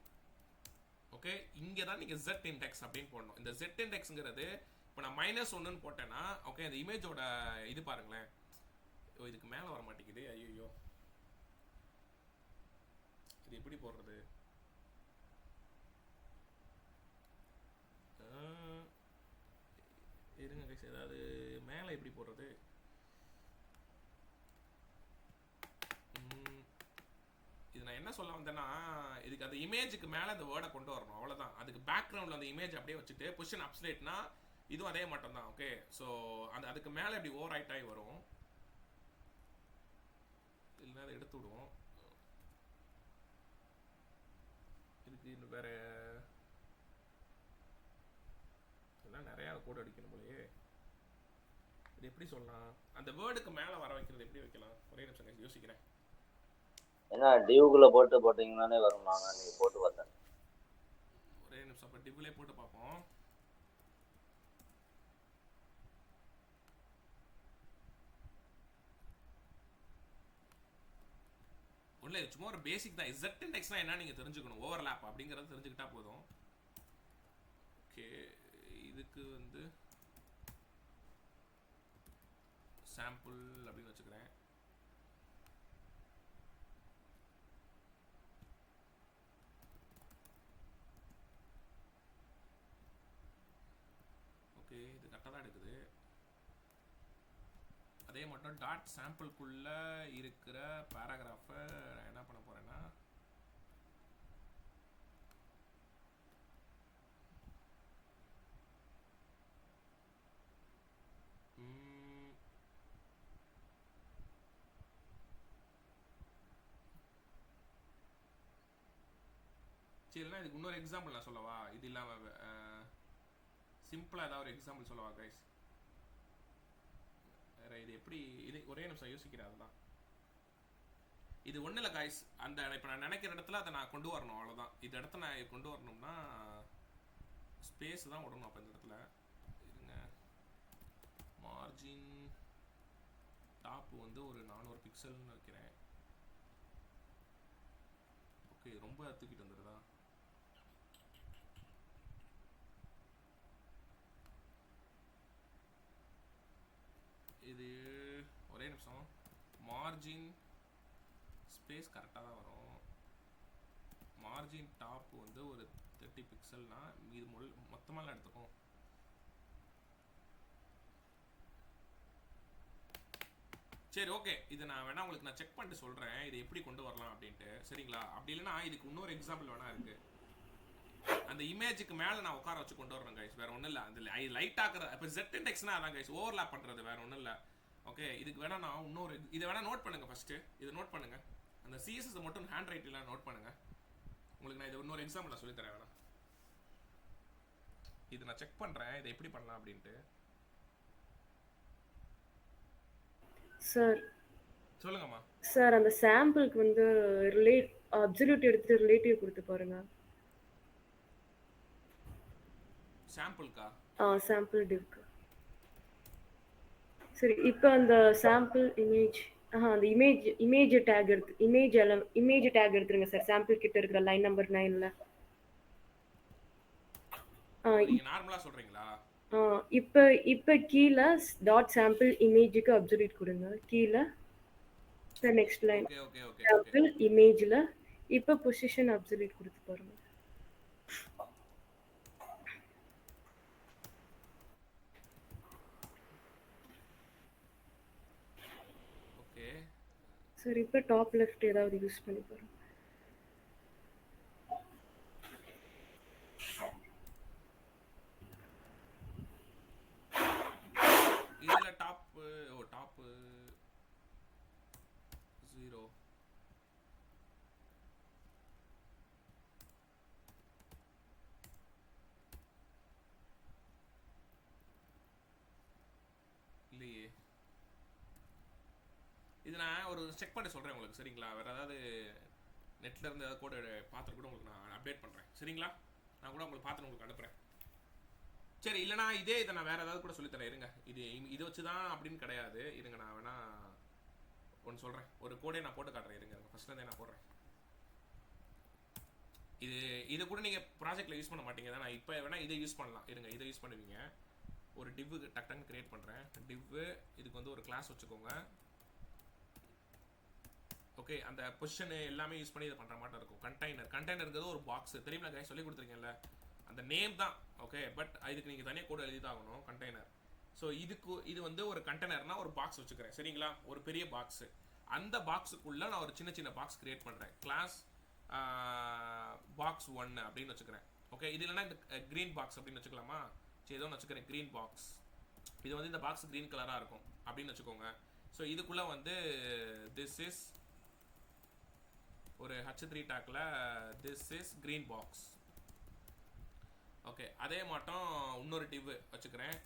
ஓகே, இங்கே தான் நீங்கள் Z இண்டெக்ஸ் அப்படின்னு போடணும். இந்த Z இண்டெக்ஸுங்கிறது இப்போ நான் -1ன்னு போட்டேன்னா, ஓகே, இந்த இமேஜோட இது பாருங்களேன். இதுக்கு மேலே வர மாட்டேங்குது. ஐயோ, இது எப்படி போடுறது? இருங்க கைஸ், ஏதாவது மேலே எப்படி போடுறது? இது நான் என்ன சொல்ல வந்தேன்னா, இதுக்கு அந்த இமேஜுக்கு மேலே இந்த வேர்டை கொண்டு வரணும், அவ்வளோதான். அதுக்கு பேக்ரவுண்டில் அந்த இமேஜ் அப்படியே வச்சுட்டு பொசிஷன் அப்சலேட்னா இதுவும் அதே மட்டும் தான். ஓகே, ஸோ அதுக்கு மேலே இப்படி ஓவர் ரைட் ஆகி வரும். இல்லைன்னா அதை எடுத்து விடுவோம். இதுக்கு இன்னும் வேற இதெல்லாம் நிறையா கோட் அடிக்கணும் போலயே. இது எப்படி சொல்லலாம்? அந்த வேர்டுக்கு மேலே வர வைக்கிறது எப்படி வைக்கலாம்? ஒரே நிமிஷம் யோசிக்கிறேன். ஏன்னா டிவ்குள்ள போட்டீங்கன்னானே வரும். நாங்கள் நீங்கள் போட்டு பார்த்தேன். ஒரே நிமிஷம், அப்போ டிவ்லே போட்டு பார்ப்போம். ஒன்றும் இல்லை, சும்மா ஒரு பேசிக் தான். Z இண்டெக்ஸ்னா என்ன நீங்கள் தெரிஞ்சுக்கணும். ஓவர்லேப் அப்படிங்கிறது தெரிஞ்சுக்கிட்டா போதும். ஓகே, இதுக்கு வந்து சாம்பிள் அப்படின்னு வச்சுக்கிறேன். ஓகே, இது கரெக்டாக தான் எடுக்குது. அதே மட்டும் டாட் சாம்பிள்குள்ள இருக்கிற பேராகிராஃபை நான் என்ன பண்ண போறேன்னா, சரிண்ணா, இதுக்கு இன்னொரு எக்ஸாம்பிள் நான் சொல்லவா? இது இல்லாமல் சிம்பிளாக ஏதாவது ஒரு எக்ஸாம்பிள் சொல்லவா கைஸ்? வேற இது எப்படி? இது ஒரே நிமிஷம் யோசிக்கிறேன். அதுதான் இது ஒன்றும் இல்லை கைஸ். அந்த இப்போ நான் நினைக்கிற இடத்துல அதை நான் கொண்டு வரணும், அவ்வளோதான். இந்த இடத்த நான் கொண்டு வரணும்னா ஸ்பேஸ் தான் விடணும். அப்போ இந்த இடத்துல இருங்க, மார்ஜின் டாப் வந்து ஒரு 400 பிக்சல்னு வைக்கிறேன். ஓகே, ரொம்ப தூக்கிட்டு வந்துடுதா? இது ஒரே நிமிஷம். மார்ஜின் ஸ்பேஸ் கரெக்டாக தான் வரும். மார்ஜின் டாப் வந்து ஒரு 30 பிக்சல்னா இது மொத்தமாக எடுத்துக்கும். சரி, ஓகே, இது நான் வேணா உங்களுக்கு நான் செக் பண்ணிட்டு சொல்கிறேன் இது எப்படி கொண்டு வரலாம் அப்படின்ட்டு. சரிங்களா? அப்படி இல்லைன்னா இதுக்கு இன்னொரு எக்ஸாம்பிள் வேணா இருக்குது. அந்த இமேஜுக்கு மேலே நான் உட்கார வச்சு கொண்டு வரணும் கைஸ், வேறு ஒன்றும் இல்லை. அந்த லைட் ஆக்குற இப்போ Z இண்டெக்ஸ்னா அதான் கைஸ், ஓவர்லாப் பண்ணுறது, வேறு ஒன்றும் இல்லை. ஓகே, இதுக்கு வேணா நான் இன்னொரு இதை வேணா நோட் பண்ணுங்கள். ஃபஸ்ட்டு இதை நோட் பண்ணுங்கள். அந்த சிஎஸ்எஸ் மட்டும் ஹேண்ட் ரைட்டில் நோட் பண்ணுங்கள். உங்களுக்கு நான் இது இன்னொரு எக்ஸாம்பிள் நான் சொல்லித்தரேன். வேணா இது நான் செக் பண்ணுறேன் இதை எப்படி பண்ணலாம் அப்படின்ட்டு. சார் சொல்லுங்கம்மா. சார், அந்த சாம்பிளுக்கு வந்து அப்சல்யூட் எடுத்துட்டு ரிலேட்டிவ் கொடுத்து பாருங்க. சாம்பிள்க்கா? சாம்பிள் டிவ்க்கு. சரி, இப்போ அந்த சாம்பிள் இமேஜ் அந்த இமேஜ் டேக் எடுத்துருங்க சார். சாம்பிள் கிட்ட இருக்கிற லைன் நம்பர் 9ல. நீங்க நார்மலா சொல்றீங்களா? இப்போ இப்போ கீழே டாட் சாம்பிள் இமேஜுக்கு அப்சல்யூட் கொடுங்க கீழே next line okay okay okay okay sample இமேஜில் இப்போ பொசிஷன் அப்சல்யூட் கொடுத்து பாருங்க. ஓகே சரி இப்போ டாப் லெஃப்ட் ஏதாவது யூஸ் பண்ணி பாருங்க. இதுல டாப் டாப் 0 இல்லையே. இது நான் ஒரு செக் பண்ணி சொல்றேன் உங்களுக்கு, சரிங்களா? வேற ஏதாவது நெட்ல இருந்து ஏதாவது கோட் பார்த்துட்டு கூட உங்களுக்கு நான் அப்டேட் பண்றேன், சரிங்களா? நான் கூட உங்களுக்கு பார்த்துட்டு உங்களுக்கு அனுப்புறேன். சரி, இல்லைனா இதை நான் வேற ஏதாவது கூட சொல்லித்தரேன், இருங்க. இது வச்சு தான் அப்படின்னு கிடையாது, இருங்க. நான் வேணா ஒன்று சொல்கிறேன், ஒரு கோடே நான் போட்டு காட்டுறேன், இருங்க. ஃபர்ஸ்ட்லேருந்தே நான் போடுறேன். இது கூட நீங்கள் ப்ராஜெக்டில் யூஸ் பண்ண மாட்டீங்க தான், நான் இப்போ வேணால் இதை யூஸ் பண்ணலாம், இருங்க. இதை யூஸ் பண்ணுவீங்க. ஒரு டிவ்வு டக்குன்னு கிரியேட் பண்ணுறேன். டிவ்வு இதுக்கு வந்து ஒரு கிளாஸ் வச்சுக்கோங்க. ஓகே, அந்த பொசிஷன் எல்லாமே யூஸ் பண்ணி இதை பண்ணுற மாதிரி இருக்கும். கண்டெய்னருங்கிறது ஒரு பாக்ஸ், தெரியுமா கைஸ்? சொல்லி கொடுத்துருக்கேன்ல, அந்த நேம் தான். ஓகே, பட் இதுக்கு நீங்கள் தனியாக கோட் எழுதி தான் ஆகணும். கண்டெய்னர். ஸோ இது வந்து ஒரு கண்டெய்னர்னா ஒரு பாக்ஸ் வச்சுக்கிறேன், சரிங்களா? ஒரு பெரிய பாக்ஸு. அந்த பாக்ஸுக்குள்ளே நான் ஒரு சின்ன சின்ன பாக்ஸ் கிரியேட் பண்ணுறேன். கிளாஸ் பாக்ஸ் 1 அப்படின்னு வச்சுக்கிறேன். ஓகே, இது இல்லைனா இந்த க்ரீன் பாக்ஸ் அப்படின்னு வச்சுக்கலாமா? சரி, ஏதோ வச்சுக்கிறேன் க்ரீன் பாக்ஸ். இது வந்து இந்த பாக்ஸ் க்ரீன் கலராக இருக்கும் அப்படின்னு வச்சுக்கோங்க. ஸோ இதுக்குள்ளே வந்து திஸ் இஸ் ஒரு H3 tackle this is green box. Okay, அதே மாட்டம் இன்னொரு டிவ் வச்சுக்கிறேன்.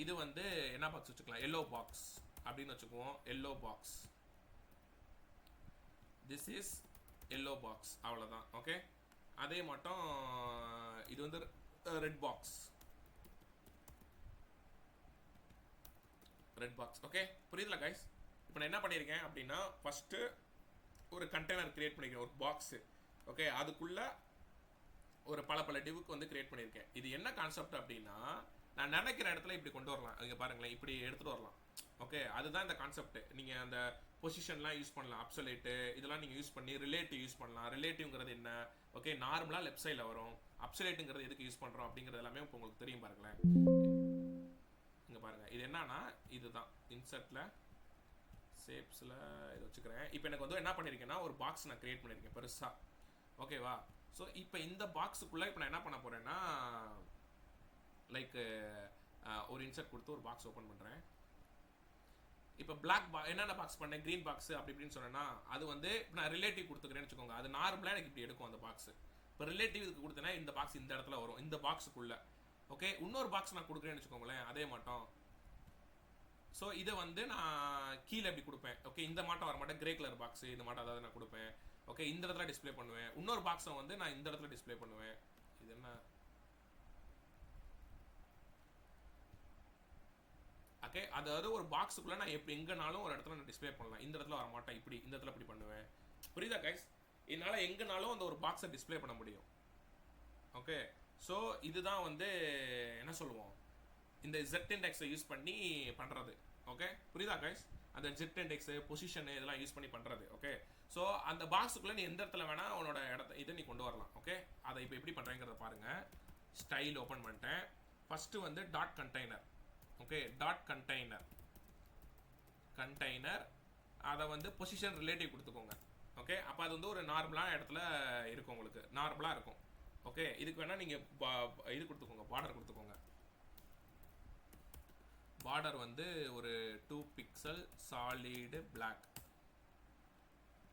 இது வந்து என்ன பாக்ஸ் வச்சுக்கலாம்? எல்லோ பாக்ஸ் அப்படின்னு வச்சுக்குவோம். Yellow box, this is yellow box, அவ்வளோதான். ஓகே, அதே மாட்டம் இது வந்து ரெட் பாக்ஸ். ஓகே, புரியுதுல கைஸ்? இப்போ நான் என்ன பண்ணியிருக்கேன் அப்படின்னா, ஃபஸ்ட்டு ஒரு கண்டெய்னர் கிரியேட் பண்ணிக்கிறேன், ஒரு பாக்ஸு. ஓகே, அதுக்குள்ள ஒரு பல டிவுக்கு வந்து கிரியேட் பண்ணியிருக்கேன். இது என்ன கான்செப்ட் அப்படின்னா, நான் நினைக்கிற இடத்துல இப்படி கொண்டு வரலாம். இங்கே பாருங்களேன், இப்படி எடுத்துகிட்டு வரலாம். ஓகே, அதுதான் இந்த கான்செப்ட். நீங்கள் அந்த பொசிஷன்லாம் யூஸ் பண்ணலாம், அப்சல்யூட் இதெல்லாம் நீங்கள் யூஸ் பண்ணி ரிலேட்டிவ் யூஸ் பண்ணலாம். ரிலேட்டிவ்ங்கிறது என்ன? ஓகே, நார்மலாக லெஃப்ட் சைடில் வரும். அப்சல்யூட்டுங்கிறது எதுக்கு யூஸ் பண்ணுறோம் அப்படிங்கிறது எல்லாமே இப்போ உங்களுக்கு தெரியும். பாருங்களேன், இங்கே பாருங்கள். இது என்னன்னா, இதுதான் இன்சர்ட்டில் ஷேப்ஸில் இதை வச்சுக்கிறேன். இப்போ எனக்கு வந்து என்ன பண்ணியிருக்கேன்னா, ஒரு பாக்ஸ் நான் கிரியேட் பண்ணியிருக்கேன் பெருசாக. ஓகேவா? ஸோ இப்போ இந்த பாக்ஸுக்குள்ளே இப்போ நான் என்ன பண்ண போகிறேன்னா, லைக் ஒரு இன்சர்ட் கொடுத்து ஒரு பாக்ஸ் ஓப்பன் பண்ணுறேன். இப்போ என்னென்ன பாக்ஸ் பண்ணேன்? க்ரீன் பாக்ஸ் அப்படி இப்படின்னு சொன்னேன்னா, அது வந்து இப்போ நான் ரிலேட்டிவ் கொடுத்துக்கிறேன்னு வச்சுக்கோங்க. அது நார்மலாக எனக்கு இப்படி எடுக்கும் அந்த பாக்ஸ். இப்போ ரிலேட்டிவ் இதுக்கு கொடுத்தேன்னா இந்த பாக்ஸ் இந்த இடத்துல வரும், இந்த பாக்ஸுக்குள்ளே. ஓகே, இன்னொரு பாக்ஸ் நான் கொடுக்குறேன்னு வச்சுக்கோங்களேன், அதே மாட்டோம். ஸோ இதை வந்து நான் கீழே எப்படி கொடுப்பேன்? ஓகே, இந்த மாட்டம் வர மாட்டேன், கிரே கலர் பாக்ஸ் இந்த மாட்டம் அதாவது நான் கொடுப்பேன். ஓகே, இந்த இடத்துல டிஸ்பிளே பண்ணுவேன். இன்னொரு பாக்ஸை வந்து நான் இந்த இடத்துல டிஸ்பிளே பண்ணுவேன். இது என்ன? ஓகே, அதாவது ஒரு பாக்ஸுக்குள்ள நான் எப்படி எங்கனாலும் ஒரு இடத்துல நான் டிஸ்பிளே பண்ணலாம். இந்த இடத்துல வர மாட்டேன், இப்படி இந்த இடத்துல இப்படி பண்ணுவேன். புரியுதா கைஸ்? என்னால் எங்கனாலும் அந்த ஒரு பாக்ஸை டிஸ்பிளே பண்ண முடியும். ஓகே, ஸோ இதுதான் வந்து என்ன சொல்லுவோம், இந்த Z இண்டெக்ஸை யூஸ் பண்ணி பண்ணுறது. ஓகே, புரியுதா கைஸ்? அந்த Z இண்டெக்ஸு, பொசிஷனு இதெல்லாம் யூஸ் பண்ணி பண்ணுறது. ஓகே, ஸோ அந்த பாக்ஸுக்குள்ளே நீ எந்த இடத்துல வேணால் உன்னோட இதை நீ கொண்டு வரலாம். ஓகே, அதை இப்போ எப்படி பண்ணுறேங்கிறத பாருங்கள். ஸ்டைல் ஓப்பன் பண்ணிட்டேன். ஃபஸ்ட்டு வந்து dot container. Okay, dot container அதை வந்து பொசிஷன் ரிலேட்டிவ் கொடுத்துக்கோங்க. ஓகே, அப்போ அது வந்து ஒரு நார்மலான இடத்துல இருக்கும், உங்களுக்கு நார்மலாக இருக்கும். ஓகே, இதுக்கு வேணால் நீங்கள் இது கொடுத்துக்கோங்க, பார்டர் கொடுத்துக்கோங்க. பார்டர் வந்து ஒரு 2 பிக்சல் சாலிடு பிளாக்.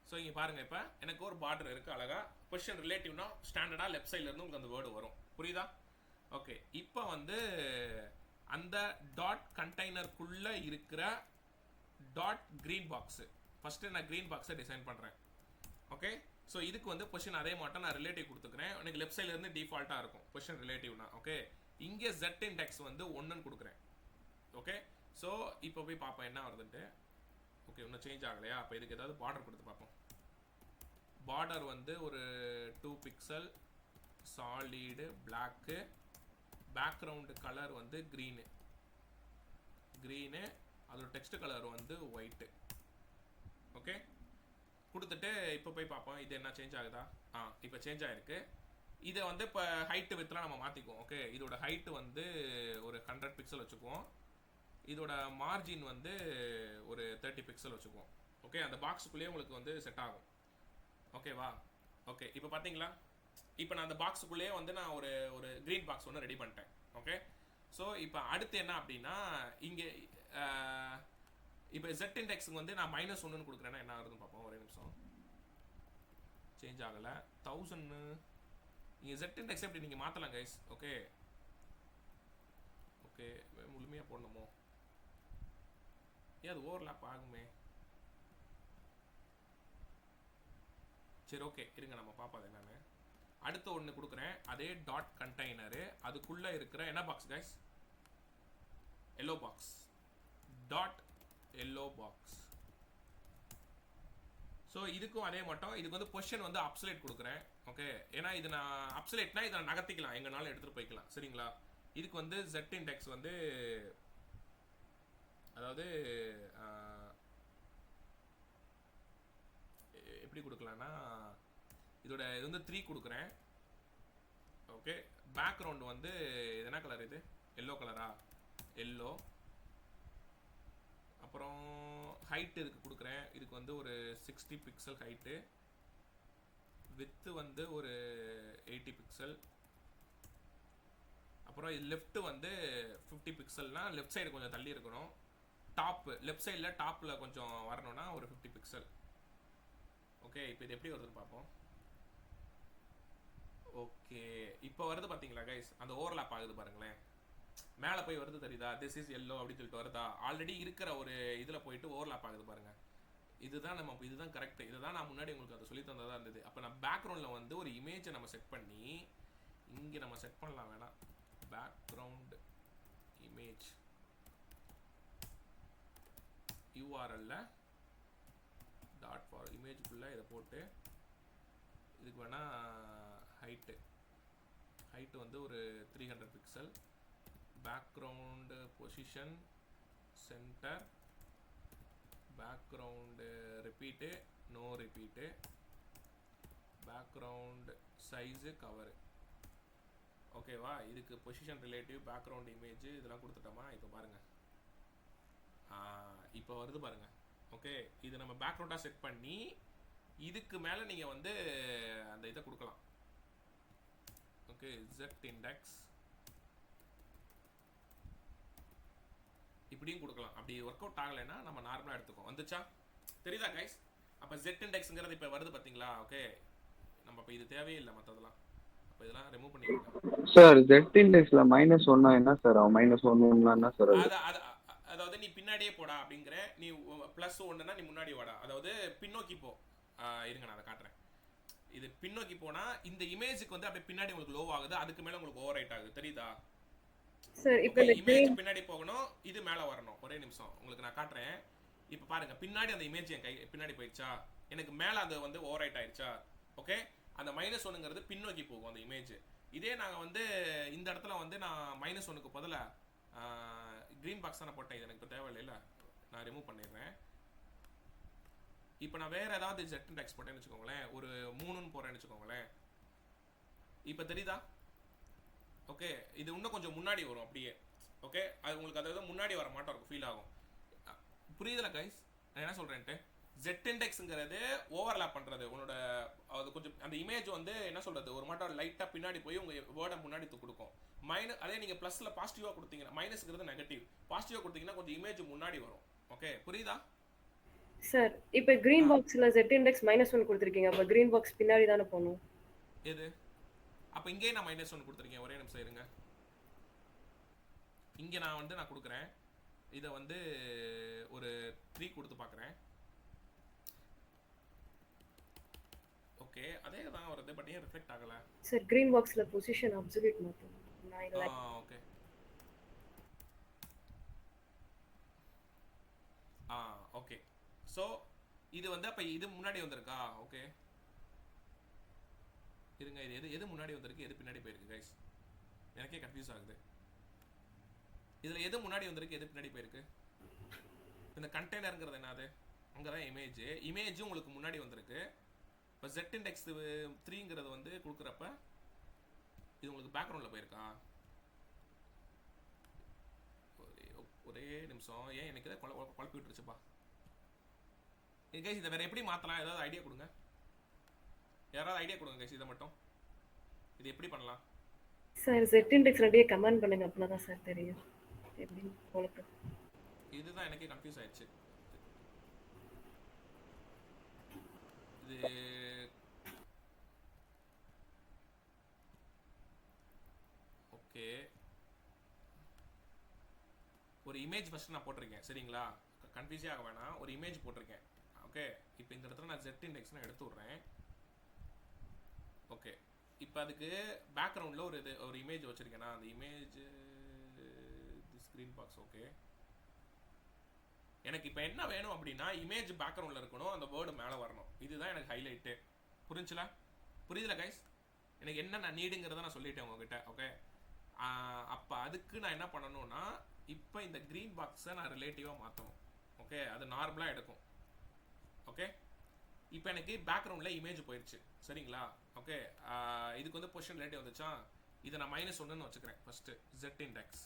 ஸோ இங்கே பாருங்கள், இப்போ எனக்கு ஒரு பார்டர் இருக்குது அழகாக. பொசிஷன் ரிலேட்டிவ்னா ஸ்டாண்டர்டாக லெஃப்ட் சைடில் இருந்து உங்களுக்கு அந்த வேர்டு வரும். புரியுதா? ஓகே, இப்போ வந்து அந்த டாட் கண்டெய்னருக்குள்ளே இருக்கிற டாட் க்ரீன் பாக்ஸு ஃபஸ்ட்டு நான் க்ரீன் பாக்ஸை டிசைன் பண்ணுறேன். ஓகே, ஸோ இதுக்கு வந்து பொசிஷன் அதே மாட்டம் நான் ரிலேட்டிவ் கொடுத்துக்கிறேன். எனக்கு லெஃப்ட் சைட்லேருந்து டிஃபால்ட்டாக இருக்கும் பொசிஷன் ரிலேட்டிவ்னா. ஓகே, இங்கே Z இண்டெக்ஸ் வந்து 1ன்னு கொடுக்குறேன். ஓகே, ஸோ இப்போ போய் பார்ப்பேன் என்ன வருதுன்ட்டு. ஓகே, இன்னும் சேஞ்ச் ஆகலையா? அப்போ இதுக்கு ஏதாவது பார்டர் கொடுத்து பார்ப்போம். பார்டர் வந்து ஒரு 2 pixel solid block background colour வந்து க்ரீனு, அதோட டெக்ஸ்ட் கலர் வந்து ஒயிட்டு. ஓகே, கொடுத்துட்டு இப்போ போய் பார்ப்போம் இது என்ன சேஞ்ச் ஆகுதா. இப்போ சேஞ்ச் ஆகிருக்கு. இதை வந்து இப்போ ஹைட்டு வித்லாம் நம்ம மாற்றிக்குவோம். ஓகே, இதோட ஹைட்டு வந்து ஒரு 100 பிக்சல் வச்சுக்குவோம். இதோட மார்ஜின் வந்து ஒரு 30 பிக்சல் வச்சுக்குவோம். ஓகே, அந்த பாக்ஸுக்குள்ளேயே உங்களுக்கு வந்து செட் ஆகும். ஓகேவா? ஓகே, இப்போ பார்த்தீங்களா, இப்போ நான் அந்த பாக்ஸுக்குள்ளேயே வந்து நான் ஒரு க்ரீன் பாக்ஸ் ஒன்று ரெடி பண்ணிட்டேன். ஓகே, ஸோ இப்போ அடுத்து என்ன அப்படின்னா, இங்கே இப்போ Z இண்டெக்ஸுக்கு வந்து நான் -1ன்னு கொடுக்குறேன்னா என்ன ஆகுதுன்னு பார்ப்போம். ஒரே நிமிஷம். சேஞ்ச் ஆகலை. 1000 நீங்கள் Z இண்டெக்ஸ் எப்படி நீங்கள் மாற்றலாம் கைஸ். ஓகே ஓகே, முழுமையாக போடணுமோ? ஏன் அது ஓவர்லாப் ஆகுமே? சரி, ஓகே, இருங்க நம்ம பார்ப்போம் அது என்னன்னு. அடுத்து ஒன்று கொடுக்குறேன், அதே டாட் கண்டெய்னரு, அதுக்குள்ளே இருக்கிற என்ன box guys? Yellow box. Dot yellow box. So இதுக்கும் அதே மட்டும். இதுக்கு வந்து பொசிஷன் வந்து அப்சலேட் கொடுக்குறேன். ஓகே, ஏன்னா இது நான் அப்சலேட்னா இதை நகர்த்திக்கலாம், எங்கனாலும் எடுத்துகிட்டு போய்க்கலாம். சரிங்களா? இதுக்கு வந்து Z இண்டெக்ஸ் வந்து அதாவது எப்படி கொடுக்கலான்னா, இதோட இது வந்து 3 கொடுக்குறேன். ஓகே, பேக்ரவுண்டு வந்து இது என்ன கலர்? இது எல்லோ கலரா? எல்லோ. அப்புறம் ஹைட் இதுக்கு கொடுக்குறேன். இதுக்கு வந்து ஒரு 60 பிக்சல் ஹைட்டு. வித்து வந்து ஒரு 80 பிக்சல். அப்புறம் இது லெஃப்ட் வந்து 50 பிக்சல்னா லெஃப்ட் சைடு கொஞ்சம் தள்ளி இருக்கணும். டாப் லெஃப்ட் சைடில் டாப்பில் கொஞ்சம் வரணும்னா ஒரு 50 பிக்சல். ஓகே, இப்போ இது எப்படி வருதுன்னு பார்ப்போம். ஓகே, இப்போ வருது பார்த்தீங்களா கைஸ்? அந்த ஓவர்லாப் ஆகுது பாருங்களேன். மேலே போய் வருது தெரியுதா? திஸ் இஸ் எல்லோ அப்படின்னு சொல்லிட்டு வருதா? ஆல்ரெடி இருக்கிற ஒரு இதில் போயிட்டு ஓவர்லாப் ஆகுது பாருங்க. இதுதான் கரெக்ட். இதை தான் நான் முன்னாடி உங்களுக்கு அதை சொல்லி தந்ததாக இருந்தது. அப்போ நான் பேக்ரவுண்டில் வந்து ஒரு இமேஜை நம்ம செட் பண்ணி இங்கே நம்ம செட் பண்ணலாம். வேணாம், background image URL dot for இமேஜுக்குள்ளே இதை போட்டு இதுக்கு வேணால் ஹைட்டு வந்து ஒரு 300 pixel. Background position centre, background repeat, no repeat, background size, cover. ஓகேவா? இதுக்கு பொசிஷன் ரிலேட்டிவ், பேக்ரவுண்ட் இமேஜ் இதெல்லாம் கொடுத்துட்டோமா? இப்போ பாருங்கள், இப்போ வருது பாருங்கள். ஓகே, இது நம்ம பேக்ரவுண்டாக செட் பண்ணி இதுக்கு மேலே நீங்கள் வந்து அந்த இதை கொடுக்கலாம். ஓகே, Z இண்டெக்ஸ் இப்படியும் கொடுக்கலாம். அப்படி ஒர்க் அவுட் ஆகலைன்னா நம்ம நார்மலாக எடுத்துக்கோம். வந்துச்சா? தெரியுதா கைஸ்? அப்போ Z இண்டெக்ஸுங்கிறது இப்போ வருது பார்த்தீங்களா? ஓகே, நம்ம இப்போ இது தேவையே இல்லை மற்றதெல்லாம். அப்போ இதெல்லாம் ரிமூவ் பண்ணிக்கலாம். சார் Z இண்டெக்ஸில் -1 என்ன சார் ஆகும்? -1 என்ன சார்? அதாவது நீ பின்னாடியே போடா அப்படிங்கிற, நீ +1னா நீ முன்னாடி வாடா, அதாவது பின்னோக்கி போ. இருங்க நான் அதை காட்டுறேன். இது பின்னோக்கி போனா இந்த இமேஜுக்கு வந்து அப்படியே பின்னாடி உங்களுக்கு லோ ஆகுது, அதுக்கு மேல உங்களுக்கு ஓவர் ரைட் ஆகுது. தெரியுதா சார்? இப்போ இந்த இமேஜ் பின்னாடி போகணும், இது மேல வரணும். ஒரே நிமிஷம் உங்களுக்கு நான் காட்டுறேன். இப்போ பாருங்க, பின்னாடி அந்த இமேஜ் என் கை பின்னாடி போயிடுச்சா, எனக்கு மேல அது வந்து ஓவர் ரைட் ஆயிடுச்சா? ஓகே, அந்த -1ங்கிறது பின்னோக்கி போகும் அந்த இமேஜ். இதே நாங்கள் வந்து இந்த இடத்துல வந்து நான் -1க்கு பதிலாக க்ரீன் பாக்ஸ் தானே போட்டேன், இது எனக்கு இப்போ தேவையில்லை, நான் ரிமூவ் பண்ணிடுறேன். இப்போ நான் வேற ஏதாவது Z இண்டெக்ஸ் போட்டேன்னு வச்சுக்கோங்களேன், ஒரு 3ன்னு போறேன்னு வச்சுக்கோங்களேன். இப்போ தெரியுதா? ஓகே, இது இன்னும் கொஞ்சம் முன்னாடி வரும் அப்படியே. ஓகே, அது உங்களுக்கு அதாவது முன்னாடி வர மாட்டோம் இருக்கும், ஃபீல் ஆகும். புரியுதுல கைஸ் நான் என்ன சொல்றேன்ட்டு? Z இண்டெக்ஸ்ங்கிறது ஓவர்லாப் பண்றது. உன்னோட அது கொஞ்சம் அந்த இமேஜ் வந்து என்ன சொல்றது, ஒரு மாட்டம் லைட்டா பின்னாடி போய் உங்க வேர்டை முன்னாடி கொடுக்கும். அதே நீங்க பிளஸ்ல பாசிட்டிவா கொடுத்தீங்கன்னா, மைனஸ்ங்கிறது நெகட்டிவ், பாசிட்டிவா கொடுத்தீங்கன்னா கொஞ்சம் இமேஜ் முன்னாடி வரும். ஓகே, புரியுதா சார்? இப்போ கிரீன் பாக்ஸ்ல Z இண்டெக்ஸ் -1 கொடுத்திருக்கீங்க, அப்ப கிரீன் பாக்ஸ் பின்னாடி தான போணும். எது? அப்ப இங்கே நான் -1 கொடுத்திருக்கேன். ஒரே நிமிஷம் இருங்க. இங்க நான் வந்து நான் கொடுக்குறேன், இத வந்து ஒரு 3 கொடுத்து பார்க்குறேன். ஓகே, அதே தான் வருது, பட் ஏன் ரிஃப்ளெக்ட் ஆகல? சார் கிரீன் பாக்ஸ்ல பொசிஷன் அப்சல்யூட் மாத்தணும். நான் இல்ல. Okay, okay. ஸோ இது வந்து அப்போ இது முன்னாடி வந்திருக்கா? ஓகே இருங்க, இது எது முன்னாடி வந்திருக்கு, எது பின்னாடி போயிருக்கு கைஸ்? எனக்கே கன்ஃபியூஸ் ஆகுது. இதில் எது முன்னாடி வந்திருக்கு எது பின்னாடி போயிருக்கு? இந்த கண்டெய்னருங்கிறது என்னது? அங்கே தான் இமேஜும் உங்களுக்கு முன்னாடி வந்திருக்கு. இப்போ ஜெட் இண்டெக்ஸ் 3ங்கிறது வந்து கொடுக்குறப்ப இது உங்களுக்கு பேக்ரவுண்டில் போயிருக்கா? ஒரே நிமிஷம், ஏன் எனக்கு இதை குழப்பி விட்டுருச்சுப்பா. கைஸ் இதை வேறு எப்படி மாற்றலாம்? ஏதாவது ஐடியா கொடுங்க, யாராவது ஐடியா கொடுங்க கைஸ். இதை மட்டும் இது எப்படி பண்ணலாம் சார்? செட் இண்டெக்ஸ் ரெடியே கமெண்ட் பண்ணுங்க, அப்பதான் சார் தெரியும் எப்படி உங்களுக்கு. இதுதான் எனக்கே கன்ஃபியூஸ் ஆயிடுச்சு. இது ஓகே, ஒரு இமேஜ் ஃபர்ஸ்ட் நான் போட்டிருக்கேன் சரிங்களா, கன்ஃபியூஸே ஆக வேணாம். ஒரு இமேஜ் போட்டிருக்கேன். ஓகே, இப்போ இந்த இடத்துல நான் ஜெட் இண்டெக்ஸ் நான் எடுத்து விட்றேன். ஓகே, இப்போ அதுக்கு பேக்ரவுண்டில் ஒரு இமேஜ் வச்சுருக்கேன்னா அந்த இமேஜ் ஸ்க்ரீன் பாக்ஸ். ஓகே, எனக்கு இப்போ என்ன வேணும் அப்படின்னா இமேஜ் பேக்ரவுண்டில் இருக்கணும், அந்த வேர்டு மேலே வரணும். இதுதான் எனக்கு ஹைலைட்டு. புரியுதுல கைஸ்? எனக்கு என்ன நான் நீடுங்கிறத நான் சொல்லிட்டேன் உங்ககிட்ட. ஓகே, அப்போ அதுக்கு நான் என்ன பண்ணணும்னா இப்போ இந்த க்ரீன் பாக்ஸை நான் ரிலேட்டிவாக மாற்றணும். ஓகே, அது நார்மலாக எடுக்கும். ஓகே, இப்போ எனக்கு பேக்ரவுண்டில் இமேஜ் போயிடுச்சு சரிங்களா. ஓகே, இதுக்கு வந்து பொசிஷன் ரிலேட்டிவ் வந்துச்சா, இதை நான் -1ன்னு வச்சுக்கிறேன் ஃபஸ்ட்டு. Jet index.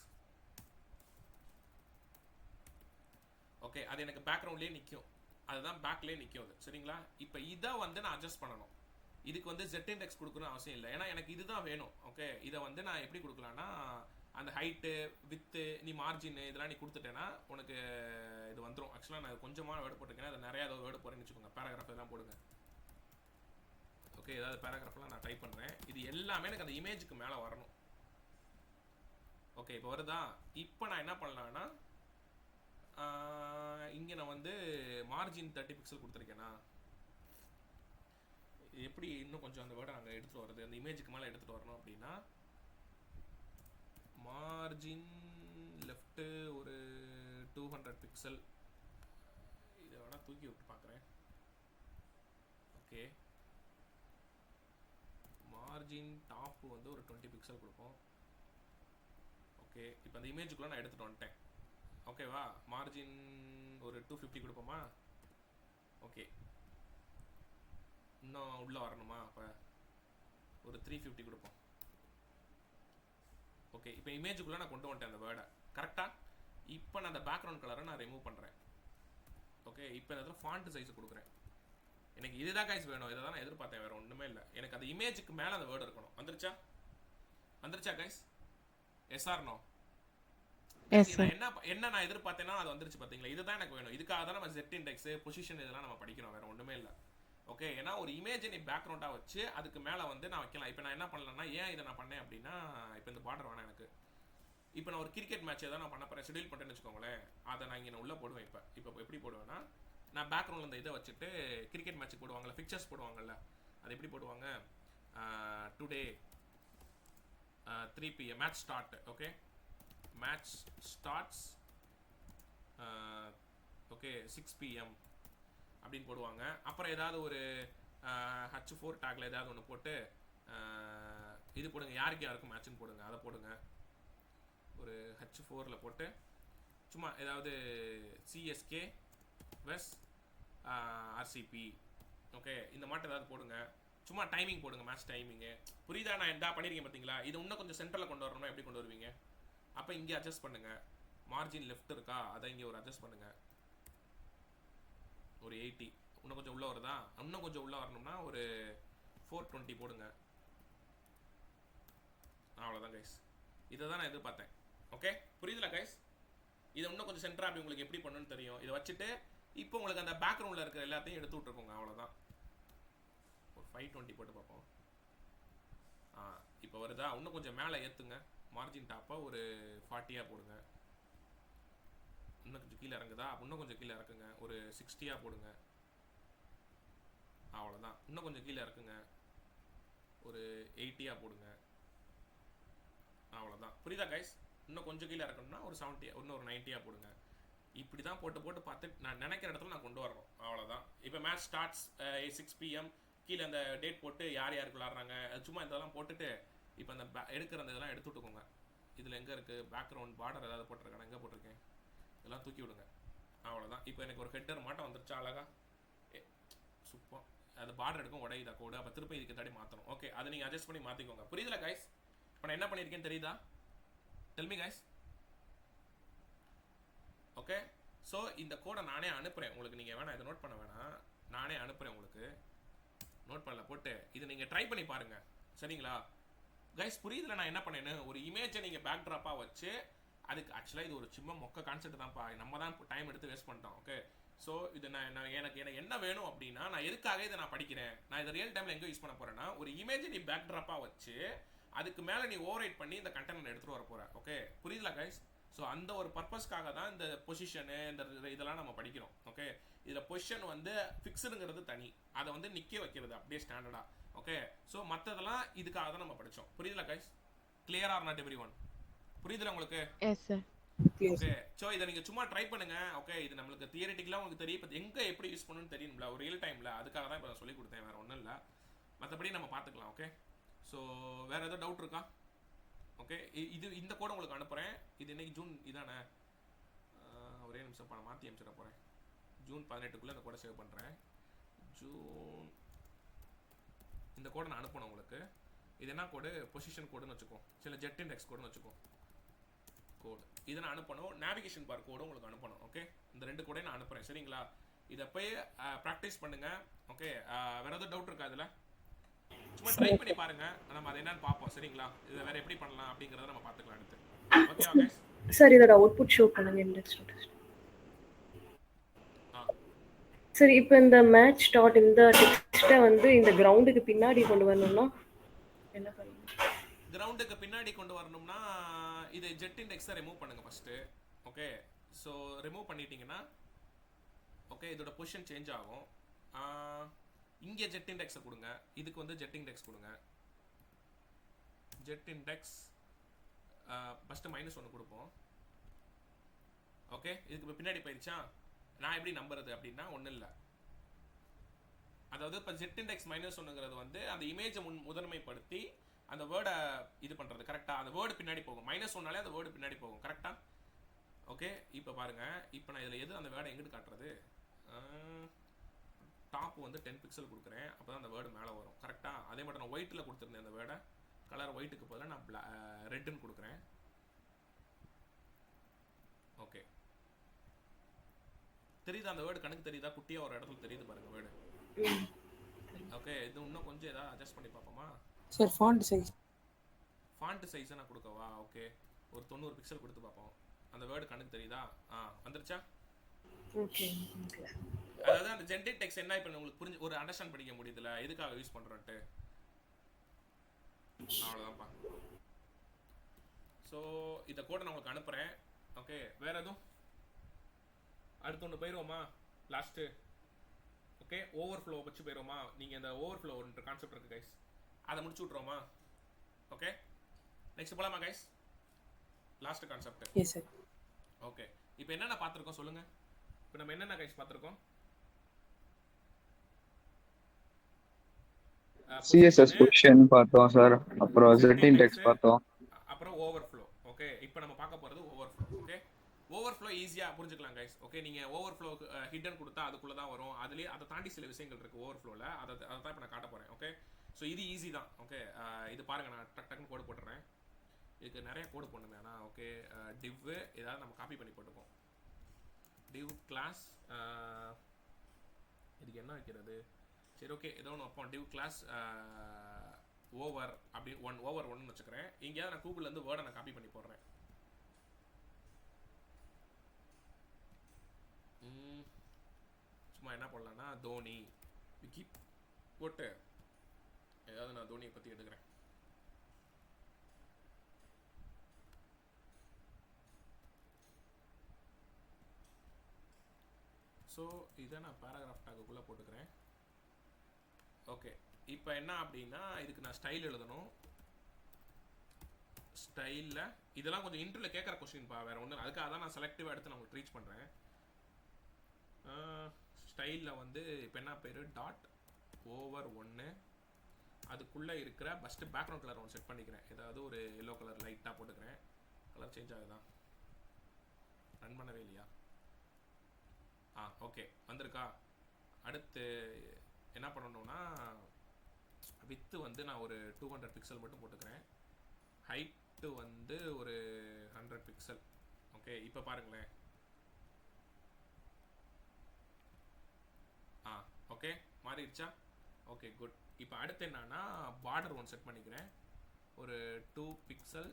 ஓகே, அது எனக்கு பேக்ரவுண்ட்லேயே நிற்கும், அதுதான் பேக்லேயே நிற்கும் அது சரிங்களா. இப்போ இதை வந்து நான் அட்ஜஸ்ட் பண்ணணும். இதுக்கு வந்து ஜெட் இண்டெக்ஸ் கொடுக்கணும்னு அவசியம் இல்லை, ஏன்னா எனக்கு இதுதான் வேணும். ஓகே, இதை வந்து நான் எப்படி கொடுக்கலான்னா அந்த ஹைட்டு வித்து நீ மார்ஜின் இதெல்லாம் நீ கொடுத்துட்டேன்னா உனக்கு இது வந்துடும். ஆக்சுவலாக நான் கொஞ்சமாக வேர்டு போட்டிருக்கேன், அது நிறையா ஏதாவது வேர்டு போகிறேன்னு வச்சுக்கோங்க. பேராகிராஃப் இதெல்லாம் போடுங்க. ஓகே, ஏதாவது பேராகிராஃப்லாம் நான் டைப் பண்ணுறேன். இது எல்லாமே எனக்கு அந்த இமேஜுக்கு மேலே வரணும். ஓகே, இப்போ வருதா? இப்போ நான் என்ன பண்ணலான்னா இங்கே நான் வந்து மார்ஜின் 30 பிக்சல் கொடுத்துருக்கேன்னா எப்படி இன்னும் கொஞ்சம் அந்த வேர்டை நாங்கள் எடுத்துகிட்டு வருது, அந்த இமேஜுக்கு மேலே எடுத்துகிட்டு வரணும் அப்படின்னா மார்ஜின் லெஃப்ட்டு ஒரு 200 பிக்சல். இதை வேணால் தூக்கி விட்டு பார்க்குறேன். ஓகே, மார்ஜின் டாப்பு வந்து ஒரு 20 பிக்சல் கொடுப்போம். ஓகே, இப்போ அந்த இமேஜுக்குள்ளே நான் எடுத்துகிட்டு வந்துட்டேன். ஓகேவா, மார்ஜின் ஒரு 250 கொடுப்போமா? ஓகே, இன்னும் உள்ளே வரணுமா? அப்போ ஒரு 350 கொடுப்போம். ஓகே, இப்போ இமேஜுக்குள்ளே நான் கொண்டு வந்துட்டேன் அந்த வேர்டை கரெக்டாக. இப்போ நான் அந்த பேக்ரவுண்ட் கலரை நான் ரிமூவ் பண்ணுறேன். ஓகே, இப்போ இந்த இடத்துல ஃபாண்ட் சைஸ் கொடுக்குறேன். எனக்கு இதுதான் கைஸ் வேணும், இதை தான் நான் எதிர்பார்த்தேன், வேறு ஒன்றுமே இல்லை. எனக்கு அந்த இமேஜுக்கு மேலே அந்த வேர்டு இருக்கணும். வந்துருச்சா கைஸ்? Yes or no? என்ன நான் எதிர்பார்த்தேன்னா அது வந்துருச்சு பார்த்தீங்களா. இதுதான் எனக்கு வேணும். இதுக்காக தான் நம்ம ஜெட் இண்டெக்ஸ் பொசிஷன் இதெல்லாம் நம்ம படிக்கணும், வேறு ஒன்றுமே இல்லை. ஓகே, ஏன்னா ஒரு இமேஜை நீ பேக்ரவுண்டாக வச்சு அதுக்கு மேலே வந்து நான் வைக்கலாம். இப்போ நான் என்ன பண்ணலன்னா, ஏன் இதை நான் பண்ணேன் அப்படின்னா, இப்போ இந்த பார்டர் வேணாம் எனக்கு. இப்போ நான் ஒரு கிரிக்கெட் மேட்ச் தான் நான் பண்ண போகிறேன், ஷெடியூல் பண்ணுறேன்னு வச்சுக்கோங்களேன். அதை நான் இங்கே உள்ளே போடுவேன். இப்போ எப்படி போடுவேன்னா, நான் பேக்ரவுண்டில் இந்த இதை வச்சுட்டு கிரிக்கெட் மேட்ச்சுக்கு போடுவாங்கள்ல, பிக்சர்ஸ் போடுவாங்கள்ல, அது எப்படி போடுவாங்க? Today 3 PM match start. Okay, match starts okay 6 PM அப்படின்னு போடுவாங்க. அப்புறம் ஏதாவது ஒரு H4 டேக்ல ஏதாவது ஒன்று போட்டு இது போடுங்க, யாருக்கும் மேட்ச்னு போடுங்க, அதை போடுங்க. ஒரு H4ல் போட்டு சும்மா ஏதாவது CSK வெஸ் RCP ஓகே இந்த மாட்டம் ஏதாவது போடுங்க. சும்மா டைமிங் போடுங்க, மேட்ச் டைமிங்கு. புரியுதா? நான் என்ன பண்ணியிருக்கேன் பார்த்தீங்களா? இது இன்னும் கொஞ்சம் சென்டரில் கொண்டு வரணும்னா எப்படி கொண்டு வருவீங்க? அப்போ இங்கே அட்ஜஸ்ட் பண்ணுங்கள். மார்ஜின் லெஃப்ட் இருக்கா, அதை இங்கே ஒரு அட்ஜஸ்ட் பண்ணுங்கள். ஒரு 80. இன்னும் கொஞ்சம் உள்ளே வருதா? இன்னும் கொஞ்சம் உள்ளே வரணும்னா ஒரு 420 போடுங்க. அவ்வளோதான் கைஸ், இதை தான் நான் எதிர்பார்த்தேன். ஓகே, புரியுதுல கைஸ்? இதை இன்னும் கொஞ்சம் சென்டராக அப்படி உங்களுக்கு எப்படி பண்ணணும்னு தெரியும். இதை வச்சுட்டு இப்போ உங்களுக்கு அந்த பேக்ரவுண்டில் இருக்கிற எல்லாத்தையும் எடுத்து விட்டுருக்கோங்க. அவ்வளோதான். ஒரு 520 போட்டு பார்ப்போம். இப்போ வருதா? இன்னும் கொஞ்சம் மேலே ஏற்றுங்க. மார்ஜின் டாப்பை ஒரு 40 போடுங்க. இன்னும் கொஞ்சம் கீழே இறங்குதா? இன்னும் கொஞ்சம் கீழே இறக்குங்க. ஒரு 60 போடுங்க. அவ்வளோதான். இன்னும் கொஞ்சம் கீழே இறக்குங்க. ஒரு 80 போடுங்க. அவ்வளோதான். புரியுதா கைஸ்? இன்னும் கொஞ்சம் கீழே இறக்கணும்னா ஒரு 70, இன்னும் ஒரு 90 போடுங்க. இப்படி தான் போட்டு பார்த்து நான் நினைக்கிற இடத்துல நான் கொண்டு வரணும். அவ்வளோதான். இப்போ மேட்ச் ஸ்டார்ட்ஸ் 6 PM கீழே அந்த டேட் போட்டு யார் யாருக்கு விளாட்றாங்க அது சும்மா இதெல்லாம் போட்டுட்டு இப்போ அந்த எடுக்கிற அந்த இதெல்லாம் எடுத்து விட்டுக்கோங்க. இதில் எங்கே இருக்குது பேக்ரவுண்ட் பார்டர் ஏதாவது போட்டிருக்கேன், எங்கே போட்டிருக்கேன், இதெல்லாம் தூக்கி விடுங்க. அவ்வளோதான். இப்போ எனக்கு ஒரு ஹெட்டர் மாட்டம் வந்துருச்சா அழகா, சூப்பர். அது பார்டர் எடுக்கும் உடையுதா கோடு, அப்போ திருப்பி இதுக்கு தாடி மாற்றணும். ஓகே, அதை நீங்கள் அட்ஜஸ்ட் பண்ணி மாற்றிக்கோங்க. புரியுதுல கைஸ்? இப்போ நான் என்ன பண்ணியிருக்கேன்னு தெரியுதா? Del me guys. Okay, so இந்த கோடை நானே அனுப்புகிறேன் உங்களுக்கு. நீங்கள் வேணாம் இதை நோட் பண்ண வேணாம், நானே அனுப்புகிறேன் உங்களுக்கு. நோட் பண்ணல போட்டு இதை நீங்கள் ட்ரை பண்ணி பாருங்கள், சரிங்களா கைஸ்? புரியுதுல நான் என்ன பண்ணேன்னு? ஒரு இமேஜை நீங்கள் பேக் ட்ராப்பாக வச்சு, அதுக்கு ஆக்சுவலாக இது ஒரு சின்ன மொக்க கான்செப்ட் தான்ப்பா, நம்ம தான் டைம் எடுத்து வேஸ்ட் பண்ணிட்டோம். ஓகே, ஸோ இது எனக்கு என்ன வேணும் அப்படின்னா, நான் எதுக்காக இதை நான் படிக்கிறேன், நான் இதை ரியல் டைமில் எங்கே யூஸ் பண்ண போகிறேன்னா, ஒரு இமேஜை நீ பேக் ட்ராப்பாக வச்சு அதுக்கு மேலே நீ ஓவர்ரைட் பண்ணி இந்த கண்டென்ட் எடுத்துகிட்டு வர போகிற. ஓகே, புரியுதுல கைஸ்? ஸோ அந்த ஒரு பர்பஸ்க்காக தான் இந்த பொசிஷனு இந்த இதெல்லாம் நம்ம படிக்கிறோம். ஓகே, இதில் பொசிஷன் வந்து ஃபிக்ஸுங்கிறது தனி, அதை வந்து நிற்க வைக்கிறது அப்படியே ஸ்டாண்டர்டாக. ஓகே, ஸோ மற்றதெல்லாம் இதுக்காக தான் நம்ம படித்தோம். புரியுதுல guys? Clear or not everyone? புரியுதுல உங்களுக்கு? Yes sir. ஓகே, ஸோ இதை நீங்கள் சும்மா ட்ரை பண்ணுங்க. ஓகே, இது நம்மளுக்கு தியரிட்டிக்கலாக உங்களுக்கு தெரியும், இப்போ எங்கே எப்படி யூஸ் பண்ணணும்னு தெரியும்ல ஒரு ரியல் டைமில். அதுக்காக தான் இப்போ நான் சொல்லி கொடுத்தேன், வேறு ஒன்றும் இல்லை. மற்றபடி நம்ம பார்த்துக்கலாம். ஓகே, ஸோ வேறு எதாவது டவுட் இருக்கா? ஓகே, இந்த கோடை உங்களுக்கு அனுப்புகிறேன். இது இன்னைக்கு ஜூன் இதானே, ஒரே நிமிஷம் நான் மாற்றி அனுப்பிச்சிட போகிறேன். ஜூன் 18க்குள்ளே இந்த கோடை சேவ் பண்ணுறேன். ஜூன் இந்த கோடை நான் அனுப்பணும் உங்களுக்கு. இது என்ன கோடு? பொசிஷன் கோடுன்னு வச்சுக்கோ, சில ஜெட் இண்டெக்ஸ் கோடுன்னு வச்சுக்கோ கோடு. இதை நான் அனுப்பணும். நேவிகேஷன் பார் கோடும் உங்களுக்கு அனுப்பணும். ஓகே, இந்த 2 கோடையும் நான் அனுப்புகிறேன், சரிங்களா? இதை போய் ப்ராக்டிஸ் பண்ணுங்க. ஓகே, வேறு எதாவது டவுட் இருக்கா இதில்? சும்மா ட்ரை பண்ணி பாருங்க, நம்ம அதை என்னன்னு பார்ப்போம், சரிங்களா? இதை வேற எப்படி பண்ணலாம் அப்படிங்கிறத நம்ம பார்த்துக்கலாம் அடுத்து. Okay guys? சார் இதோட அவுட்புட் ஷோ பண்ணுங்க இண்டெக்ஸ் டெக்ஸ்ட். சரி, இப்போ இந்த மேட்ச் ஸ்டார்ட் இந்த டெக்ஸ்ட்டை வந்து இந்த கிரவுண்டுக்கு பின்னாடி கொண்டு வரணும்னா என்ன பண்ணுங்க? கிரவுண்டுக்கு பின்னாடி கொண்டு வரணும்னா இது ஜெட் இண்டெக்ஸை ரிமூவ் பண்ணுங்க ஃபர்ஸ்ட். ஓகே, ஸோ ரிமூவ் பண்ணிட்டீங்கன்னா ஓகே இதோட பொசிஷன் சேஞ்ச் ஆகும். இங்கே ஜெட் இண்டெக்ஸை கொடுங்க, இதுக்கு வந்து ஜெட் இண்டெக்ஸ் கொடுங்க. ஜெட் இண்டெக்ஸ் ஃபஸ்ட்டு -1 கொடுப்போம். ஓகே, இதுக்கு இப்போ பின்னாடி போயிடுச்சா? நான் எப்படி நம்புறது அப்படின்னா ஒன்றும் இல்லை. அதாவது இப்போ ஜெட் இண்டெக்ஸ் -1ங்கிறது வந்து அந்த இமேஜை முதன்மைப்படுத்தி அந்த வேர்டை இது பண்ணுறது, கரெக்டாக? அந்த வேர்டு பின்னாடி போகும். -1னாலே அந்த வேர்டு பின்னாடி போகும், கரெக்டாக? ஓகே, இப்போ பாருங்கள், இப்போ நான் இதில் எது அந்த வேர்டை எங்கிட்டு காட்டுறது? டாப் வந்து 10 பிக்சல் கொடுக்குறேன், அப்போ தான் அந்த வேர்டு மேலே வரும், கரெக்டாக? அதே மாதிரி நான் ஒயிட்டில் கொடுத்துருந்தேன் அந்த வேர்டை, கலர் ஒயிட்டுக்கு பதிலாக நான் ரெட்டுன்னு கொடுக்குறேன். ஓகே, தெரியுதா அந்த வேர்டு? கணக்கு தெரியுதா? குட்டியாக ஒரு இடத்துல தெரியுது பாருங்க வேர்டு. ஓகே, இது இன்னும் கொஞ்சம் ஏதாவது அட்ஜஸ்ட் பண்ணி பார்ப்போமா சார்? ஃபாண்ட் சைஸை நான் கொடுக்கவா? ஓகே, ஒரு 90 பிக்சல் கொடுத்து பார்ப்போம். அந்த வேர்டு கணக்கு தெரியுதா? வந்துருச்சா? ஓகே, அதாவது அந்த ஜென்ரேட் டெக்ஸ்ட் என்ன இப்போ உங்களுக்கு புரிஞ்சு ஒரு அண்டர்ஸ்டாண்ட் பண்ணிக்க முடியுதுல எதுக்காக யூஸ் பண்ணுறோன்ட்டு? அவ்வளோதான்ப்பா. ஸோ இதை கூட நான் உங்களுக்கு அனுப்புகிறேன். ஓகே, வேற எதுவும் அடுத்து ஒன்று போயிடுவோமா? லாஸ்ட்டு ஓகே, ஓவர்ஃப்ளோ வச்சு போயிடுவோமா? நீங்கள் இந்த ஓவர்ஃப்ளோன்ற கான்செப்ட் இருக்குது கைஸ், அதை முடிச்சு விட்ருவோமா? ஓகே, நெக்ஸ்ட் போகலாமா guys? Last concept. S sir. Okay, இப்போ என்னென்ன பார்த்துருக்கோம் சொல்லுங்கள். இப்போ நம்ம என்னென்ன கைஸ் பார்த்துருக்கோம்? சிஎஸ்எஸ் பொசிஷன் பார்த்தோம் சார், அப்புறம் ஜெட் இண்டெக்ஸ் பார்த்தோம், அப்புறம் ஓவர்ஃப்ளோ. ஓகே, இப்போ நம்ம பார்க்க போகிறது ஓவர்ஃப்ளோ. ஓகே, ஓவர்ஃப்ளோ ஈஸியாக புரிஞ்சுக்கலாம் கைஸ். ஓகே, நீங்கள் ஓவர்ஃப்ளோ ஹிடன் கொடுத்தா அதுக்குள்ளே தான் வரும், அதுலேயே அதை தாண்டி சில விஷயங்கள் இருக்குது ஓவர்ஃப்ளோவில், அதை தான் இப்போ நான் காட்ட போகிறேன். ஓகே, ஸோ இது ஈஸி தான். ஓகே, இது பாருங்கள், நான் டக்குன்னு கோடு போட்டுறேன். இதுக்கு நிறைய கோடு போடணுமே ஆனால். ஓகே, டிவ் ஏதாவது நம்ம காப்பி பண்ணி போட்டுப்போம். டிவ் கிளாஸ், இதுக்கு என்ன வைக்கிறது? சரி, ஓகே, ஏதோ ஒன்று வைப்போம். டிவ் கிளாஸ் ஓவர் அப்படி 1/1 வச்சுக்கிறேன். எங்கேயாவது நான் கூகுள்லேருந்து வேர்டை நான் காப்பி பண்ணி போடுறேன். சும்மா என்ன போடலான்னா தோனி விக்கி போட்டு ஏதாவது நான் தோனியை பற்றி எடுக்கிறேன். ஸோ இதை நான் பேராகிராஃப் டாக்குள்ளே போட்டுக்கிறேன். ஓகே, இப்போ என்ன அப்படின்னா இதுக்கு நான் ஸ்டைல் எழுதணும். ஸ்டைலில் இதெல்லாம் கொஞ்சம் இன்டர்வியூவில் கேட்குற கொஸ்டின்ப்பா, வேறு ஒன்றும். அதுக்காக தான் நான் செலக்டிவாக எடுத்து நான் உங்களுக்கு ரீச் பண்ணுறேன். ஸ்டைலில் வந்து இப்போ என்ன பேர்? .over1 அதுக்குள்ளே இருக்கிற ஃபஸ்ட்டு பேக்ரவுண்ட் கலர் ஒன்று செட் பண்ணிக்கிறேன். ஏதாவது ஒரு எல்லோ கலர் லைட்டாக போட்டுக்கிறேன். கலர் சேஞ்ச் ஆகுதா? ரன் பண்ணவே இல்லையா? ஓகே வந்திருக்கா. அடுத்து என்ன பண்ணணும்னா வித்து வந்து நான் ஒரு 200 பிக்சல் மட்டும் போட்டுக்கிறேன். ஹைட்டு வந்து ஒரு 100 பிக்சல். ஓகே இப்போ பாருங்களேன். ஓகே மாறிடுச்சா? Okay good. இப்போ அடுத்து என்னன்னா பார்டர் ஒன்று செட் பண்ணிக்கிறேன். ஒரு 2 பிக்சல்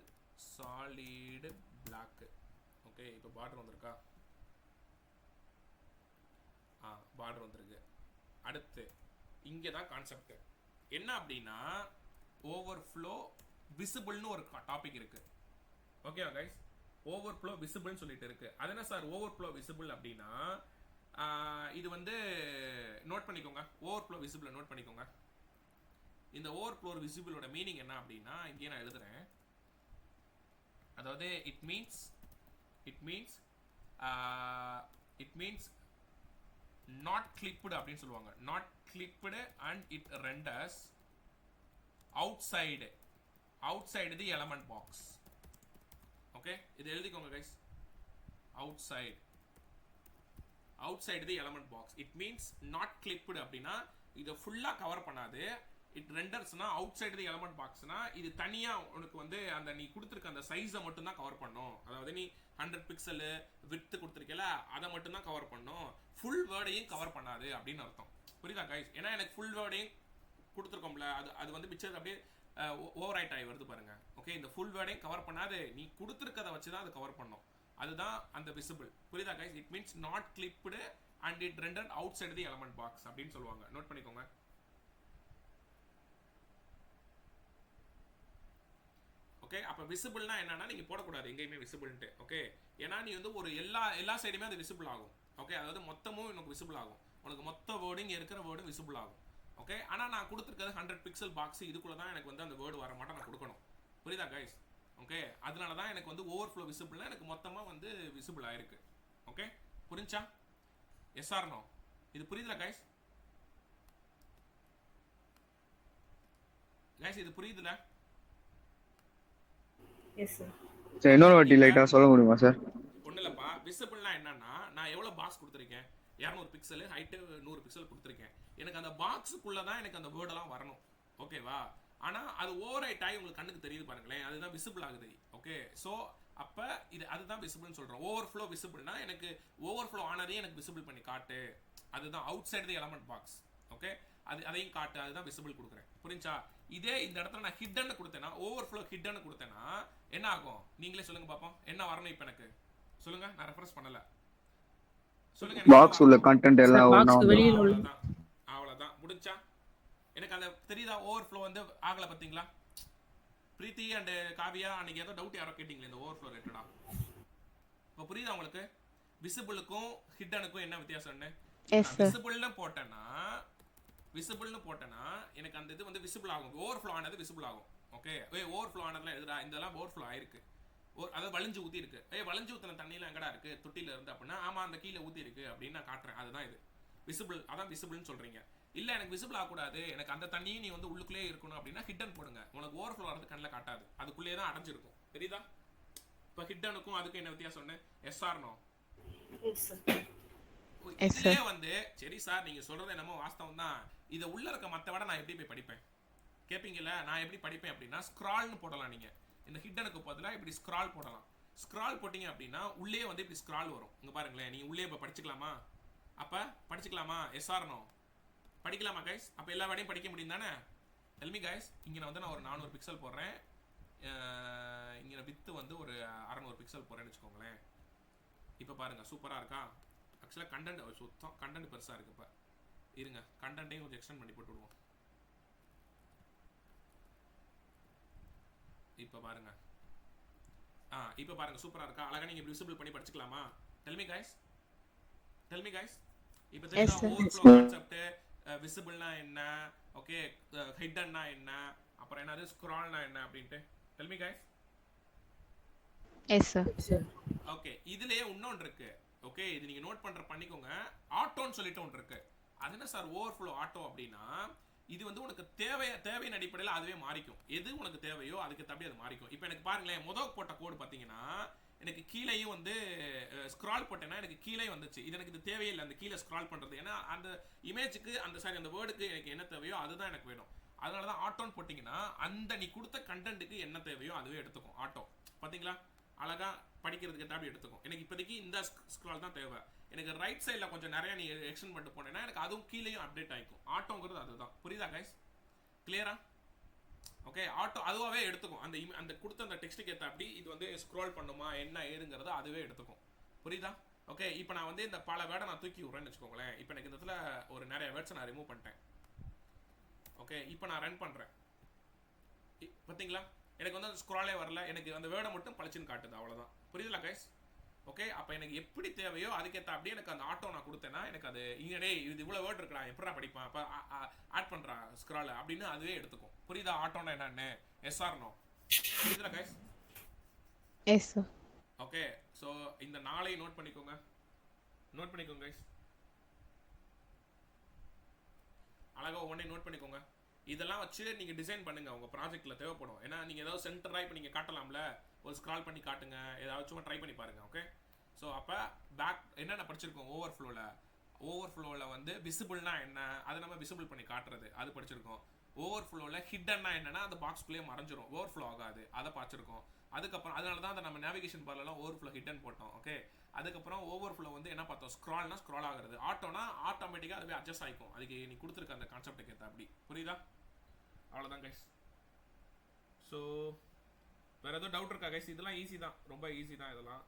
சாலிடு பிளாக்கு. ஓகே இப்போ பார்டர் வந்திருக்கா? பார்டர் வந்திருக்கு. அடுத்து இங்கே தான் கான்செப்ட் என்ன அப்படின்னா ஓவர்ஃப்ளோ விசிபிள்னு ஒரு டாபிக் இருக்கு. ஓகேவா கைஸ்? ஓவர்ஃப்ளோ விசிபிள்னு சொல்லிட்டு இருக்கு. அது என்ன சார் ஓவர்ஃப்ளோ விசிபிள் அப்படின்னா இது வந்து நோட் பண்ணிக்கோங்க. ஓவர்ஃப்ளோ விசிபிள் நோட் பண்ணிக்கோங்க. இந்த ஓவர்ஃப்ளோ விசிபிளோட மீனிங் என்ன அப்படின்னா இங்கே நான் எழுதுறேன். அதாவது இட் மீன்ஸ் நாட் கிளிப்டு அப்படின்னு சொல்லுவாங்க. Not clipped and it renders outside the element box. Okay இது எழுதிக்கோங்க guys. outside the element box. it means not clipped அப்படின்னா இதை ஃபுல்லா கவர் பண்ணாது. it rendersனா outside the element boxனா இது தனியா உனக்கு வந்து அந்த நீ கொடுத்திருக்க அந்த சைஸை மட்டும் தான் கவர் பண்ணும். அதாவது நீ 100 பிக்சல் விட்த் கொடுத்திருக்கல அதை மட்டும் தான் கவர் பண்ணும். ஃபுல் வேர்டையும் கவர் பண்ணாது அப்படின்னு அர்த்தம். புரியுதா கைஸ்? ஏன்னா எனக்கு ஃபுல் வேர்டையும் கொடுத்துருக்கோம்ல, அது வந்து பிக்சர் அப்படியே ஓவர் ரைட் ஆகி வருது பாருங்க. ஓகே இந்த ஃபுல் வேர்டையும் கவர் பண்ணாது, நீ கொடுத்துருக்கதை வச்சு தான் அதை கவர் பண்ணும். அதுதான் அந்த விசிபிள். புரியுதா guys? It means not clipped and it rendered out side the element box அப்படின்னு சொல்லுவாங்க. நோட் பண்ணிக்கோங்க. ஓகே அப்போ விசிபிள்னா என்னன்னா நீங்க போடக்கூடாது எங்கேயுமே விசிபிள்ன்ட்டு. ஓகே ஏன்னா நீ வந்து ஒரு எல்லா சைடுமே அது விசிபிள் ஆகும். ஓகே அதாவது மொத்தமும் உனக்கு விசிபிள் ஆகும். உனக்கு மொத்த வேர்டிங் இருக்கிற வேர்டும் விசிபிள் ஆகும். ஓகே ஆனால் நான் கொடுத்துருக்கிறது 100 பிக்சல் பாக்ஸ். இதுக்குள்ள தான் எனக்கு வந்து அந்த வேர்டு வர மாட்டேன் நான் கொடுக்கணும். புரியுதா கைஸ்? ஓகே அதனால தான் எனக்கு வந்து ஓவர்ஃப்ளோ விசிபிள்னா எனக்கு மொத்தமாக வந்து விசிபிள் ஆயிருக்கு. ஓகே புரிஞ்சா? Yes or no? இது புரியுதுல கைஸ்? இது புரியுதுல? Yes sir. சார் இன்னொரு வாட்டி லைட்டா சொல்ல முடியுமா சார்? ஒன்றும் இல்லைப்பா. விசிபிள்னா என்னன்னா நான் எவ்வளோ பாக்ஸ் கொடுத்துருக்கேன்? 200 பிக்சல் ஹைட்டு 100 பிக்சல் கொடுத்துருக்கேன். எனக்கு அந்த பாக்ஸுக்குள்ளே தான் எனக்கு அந்த வேர்டெல்லாம் வரணும். ஓகேவா? ஆனால் அது ஓவர் ரைட் ஆகி உங்களுக்கு கண்ணுக்கு தெரியுது பாருங்களேன், அதுதான் விசிபிள் ஆகுது. ஓகே ஸோ அப்போ அதுதான் விசிபிள்னு சொல்கிறோம். ஓவர்ஃப்ளோ விசிபிள்னா எனக்கு ஓவர்ஃப்ளோ ஆனதையும் எனக்கு விசிபிள் பண்ணி காட்டு. அதுதான் அவுட் சைடு தி எலமெண்ட் பாக்ஸ். ஓகே அதையும் காட்டு. அதுதான் விசிபிள் கொடுக்குறேன். புரிஞ்சா? இதே இந்த இடத்துல நான் ஹிட்டன் கொடுத்தேன்னா ஓவர்ஃப்ளோ ஹிட்டன் கொடுத்தேன்னா என்ன ஆகும்? நீங்களே சொல்லுங்க பார்ப்போம். என்ன வரணும் இப்போ எனக்கு சொல்லுங்க. நான் ரெஃபரன்ஸ் பண்ணல. சொல்லுங்க. பாக்ஸ் உள்ள கண்டென்ட் எல்லாம் அவ்வளவுதான் முடிஞ்சா? எனக்கு அந்த தெரியுதா? ஓவர்ஃப்ளோ வந்து ஆகல பாத்தீங்களா? பிரீத்தி அண்ட் காவியா அன்னைக்கு ஏதோ டவுட் யாரோ கேட்டீங்களே இந்த ஓவர்ஃப்ளோ ரிலேட்டடா. இப்போ புரியுதா உங்களுக்கு? விசிபிளுக்கும் ஹிட்டனுக்கும் என்ன வித்தியாசம்னு? விசிபிள்னு போட்டேன்னா எனக்கு அந்த இது வந்து விசிபிள் ஆகும். ஓவர்ஃப்ளோ ஆனது விசிபிள் ஆகும். ஓகே ஓவர்ஃப்ளோ ஆனதுலாம் எதுடா? இதெல்லாம் ஓவர்ஃப்ளோ ஆயிருக்கு. அதாவது வளைஞ்சு ஊத்தி இருக்கு. வளைஞ்சு ஊத்தின தண்ணியில எங்கடா இருக்கு? தொட்டில இருந்து அப்படின்னா ஆமா அந்த கீழே ஊத்தி இருக்கு அப்படின்னு நான் காட்டுறேன். அதுதான் இது விசிபிள். அதான் விசிபிள்னு சொல்றீங்க. இல்ல எனக்கு விசிபிள் ஆகக்கூடாது, எனக்கு அந்த தண்ணியும் நீ வந்து உள்ளுக்குள்ளே இருக்கணும் அப்படின்னா ஹிட்டன் போடுங்க. உனக்கு ஓவர்ஃப்ளோ வரது கண்ணில் காட்டாது, அதுக்குள்ளேயே தான் அடைஞ்சிருக்கும். தெரியுதா? இப்போ ஹிட்டனுக்கும் அதுக்கும் என்ன வித்தியாசம்? Yes or no? இதுலயே வந்து சரி சார் நீங்க சொல்றது என்னமோ வாஸ்தவம் தான். இதை உள்ள இருக்க மற்ற விட நான் எப்படி போய் படிப்பேன் கேட்பீங்கல்ல? நான் எப்படி படிப்பேன் அப்படின்னா ஸ்க்ரால்னு போடலாம். நீங்க இந்த ஹிட்டனுக்கு பதிலாக இப்படி ஸ்க்ரால் போடலாம். ஸ்க்ரால் போட்டீங்க அப்படின்னா உள்ளே வந்து இப்படி ஸ்க்ரால் வரும். இங்க பாருங்களேன், நீங்க உள்ளே இப்போ படிச்சுக்கலாமா? அப்ப படிச்சுக்கலாமா? Yes or no? படிக்கலாமா கைஸ்? அப்போ எல்லா வேடையும் படிக்க முடியும் தானே? Tell me guys. இங்கே வந்து நான் ஒரு 400 பிக்சல் போடுறேன். இங்கே வித்து வந்து ஒரு 600 பிக்சல் போடுறேன்னு வச்சுக்கோங்களேன். இப்போ பாருங்க சூப்பராக இருக்கா? ஆக்சுவலாக கண்டென்ட் சுத்தம் கண்டென்ட் பெருசாக இருக்கு. இப்போ இருங்க கண்டென்ட்டையும் கொஞ்சம் எக்ஸ்டெண்ட் பண்ணி போட்டு விடுவோம். இப்போ பாருங்க. இப்போ பாருங்க சூப்பராக இருக்கா? அழகாக நீங்கள் விசிபிள் பண்ணி படிச்சுக்கலாமா? Del me guys. இப்போ தெரியுதா ஓவர்ஃப்ளோ கான்செப்ட்? விசிபிள்னா என்ன? ஓகே ஹிட்டன்னா என்ன? அப்புறம் என்னது ஸ்க்ரால்னா என்ன அப்படின்ட்டு del me guys. Yes sir. Okay இதுலயே இன்னொன்று இருக்கு. ஓகே இது நீங்க நோட் பண்ணிக்கோங்க. ஆட்டோன்னு சொல்லிட்டு ஒன்று இருக்கு. அது என்ன சார் ஓவர்ஃப்ளோ ஆட்டோ அப்படின்னா இது வந்து உனக்கு தேவையின் அடிப்படையில் அதுவே மாறிக்கும். எது உனக்கு தேவையோ அதுக்கு தப்பி அது மாறிக்கும். இப்போ எனக்கு பாருங்களேன், முதல் போட்ட கோடு பார்த்தீங்கன்னா எனக்கு கீழேயும் வந்து ஸ்க்ரால் போட்டேன்னா எனக்கு கீழே வந்துச்சு. இது எனக்கு இது தேவையில்லை அந்த கீழே ஸ்க்ரால் பண்ணுறது. ஏன்னா அந்த இமேஜுக்கு அந்த வேர்டுக்கு எனக்கு என்ன தேவையோ அதுதான் எனக்கு வேணும். அதனால தான் ஆட்டோன்னு போட்டிங்கன்னா அந்த நீ கொடுத்த கண்டென்ட்டுக்கு என்ன தேவையோ அதுவே எடுத்துக்கும் ஆட்டோ. பார்த்தீங்களா, அழகா படிக்கிறதுக்கு ஏற்ற எடுத்துக்கும். எனக்கு இப்போதைக்கு இந்த ஸ்க்ரால் தான் தேவை. எனக்கு ரைட் சைடில் கொஞ்சம் நிறைய நீ எக்ஸ்டெண்ட் பண்ணிட்டு போனேன்னா எனக்கு அதுவும் கீழேயும் அப்டேட் ஆகிக்கும். ஆட்டோங்கிறது அதுதான். புரியுதா கைஸ்? கிளியரா? ஓகே, ஆட்டோ அதுவாகவே எடுத்துக்கும். அந்த கொடுத்த அந்த டெக்ஸ்ட்டுக்கு ஏற்ற அப்படி இது வந்து ஸ்க்ரோல் பண்ணுமா என்ன ஏதுங்கிறத அதுவே எடுத்துக்கும். புரியுதா? ஓகே, இப்போ நான் வந்து இந்த பல வேர்டை நான் தூக்கி விட்றேன்னு வச்சுக்கோங்களேன். இப்போ எனக்கு இந்த இடத்துல ஒரு நிறைய வேர்ட்ஸை நான் ரிமூவ் பண்ணிட்டேன். ஓகே, இப்போ நான் ரன் பண்ணுறேன். பார்த்தீங்களா, எனக்கு வந்து அந்த ஸ்க்ராலே வரல, எனக்கு அந்த வேர்டை மட்டும் பளிச்சுன்னு காட்டுது. அவ்வளோதான். புரியுதுல கைஸ்? ஓகே, அப்போ எனக்கு எப்படி தேவையோ அதுக்கேற்ற அப்படியே எனக்கு அந்த ஆட்டோ நான் கொடுத்தேன்னா எனக்கு அது இங்கே இது இவ்வளோ வேர்ட் இருக்குடா எப்படா படிப்பேன் அப்போ ஆட் பண்ணுறா ஸ்க்ரால் அப்படின்னு அதுவே எடுத்துக்கும். புரியுதா ஆட்டோன்னா என்னன்னு? Yes or no? புரியுதுல guys? Yes sir. Okay, so இந்த நாளையும் நோட் பண்ணிக்கோங்க கைஸ். அழகாக ஒவ்வொன்றையும் நோட் பண்ணிக்கோங்க. இதெல்லாம் வச்சு நீங்கள் டிசைன் பண்ணுங்க உங்கள் ப்ராஜெக்ட்டில் தேவைப்படும். ஏன்னா நீங்கள் ஏதாவது சென்டராக இப்போ நீங்கள் காட்டலாம்ல, ஒரு ஸ்க்ரால் பண்ணி காட்டுங்க, ஏதாவது சும்மா ட்ரை பண்ணி பாருங்க. ஓகே, ஸோ அப்போ பேக் என்னென்ன படிச்சிருக்கோம்? ஓவர்ஃப்ளோவில் வந்து விசிபிள்னா என்ன, அதை நம்ம விசிபிள் பண்ணி காட்டுறது அது படிச்சிருக்கோம். ஓவர்ஃப்ளோவில் ஹிட்டன்னா என்னன்னா அந்த பாக்ஸ்குள்ளேயே மறைஞ்சிரும், ஓவர்ஃப்ளோ ஆகாது, அதை பார்த்துருக்கோம். அதுக்கப்புறம் அதனால தான் அந்த நம்ம நேவிகேஷன் பார்லாம் ஓவர்ஃப்ளோ ஹிட்டன் போட்டோம். ஓகே, அதுக்கப்புறம் ஓவர்ஃப்ளோ வந்து என்ன பார்த்தோம்? ஸ்க்ரால்னா ஸ்க்ரால் ஆகுறது, ஆட்டோனா ஆட்டோமேட்டிக்காக அதுவே அட்ஜஸ்ட் ஆகிக்கும் அதுக்கு நீ கொடுத்துருக்க அந்த கான்செப்டுக்கு ஏற்ற அப்படி. புரியுதா? அவ்வளோதான் கைஸ். ஸோ வேறு எதுவும் டவுட் இருக்கா கைஸ்? இதெல்லாம் ஈஸி தான், ரொம்ப ஈஸி தான் இதெல்லாம்.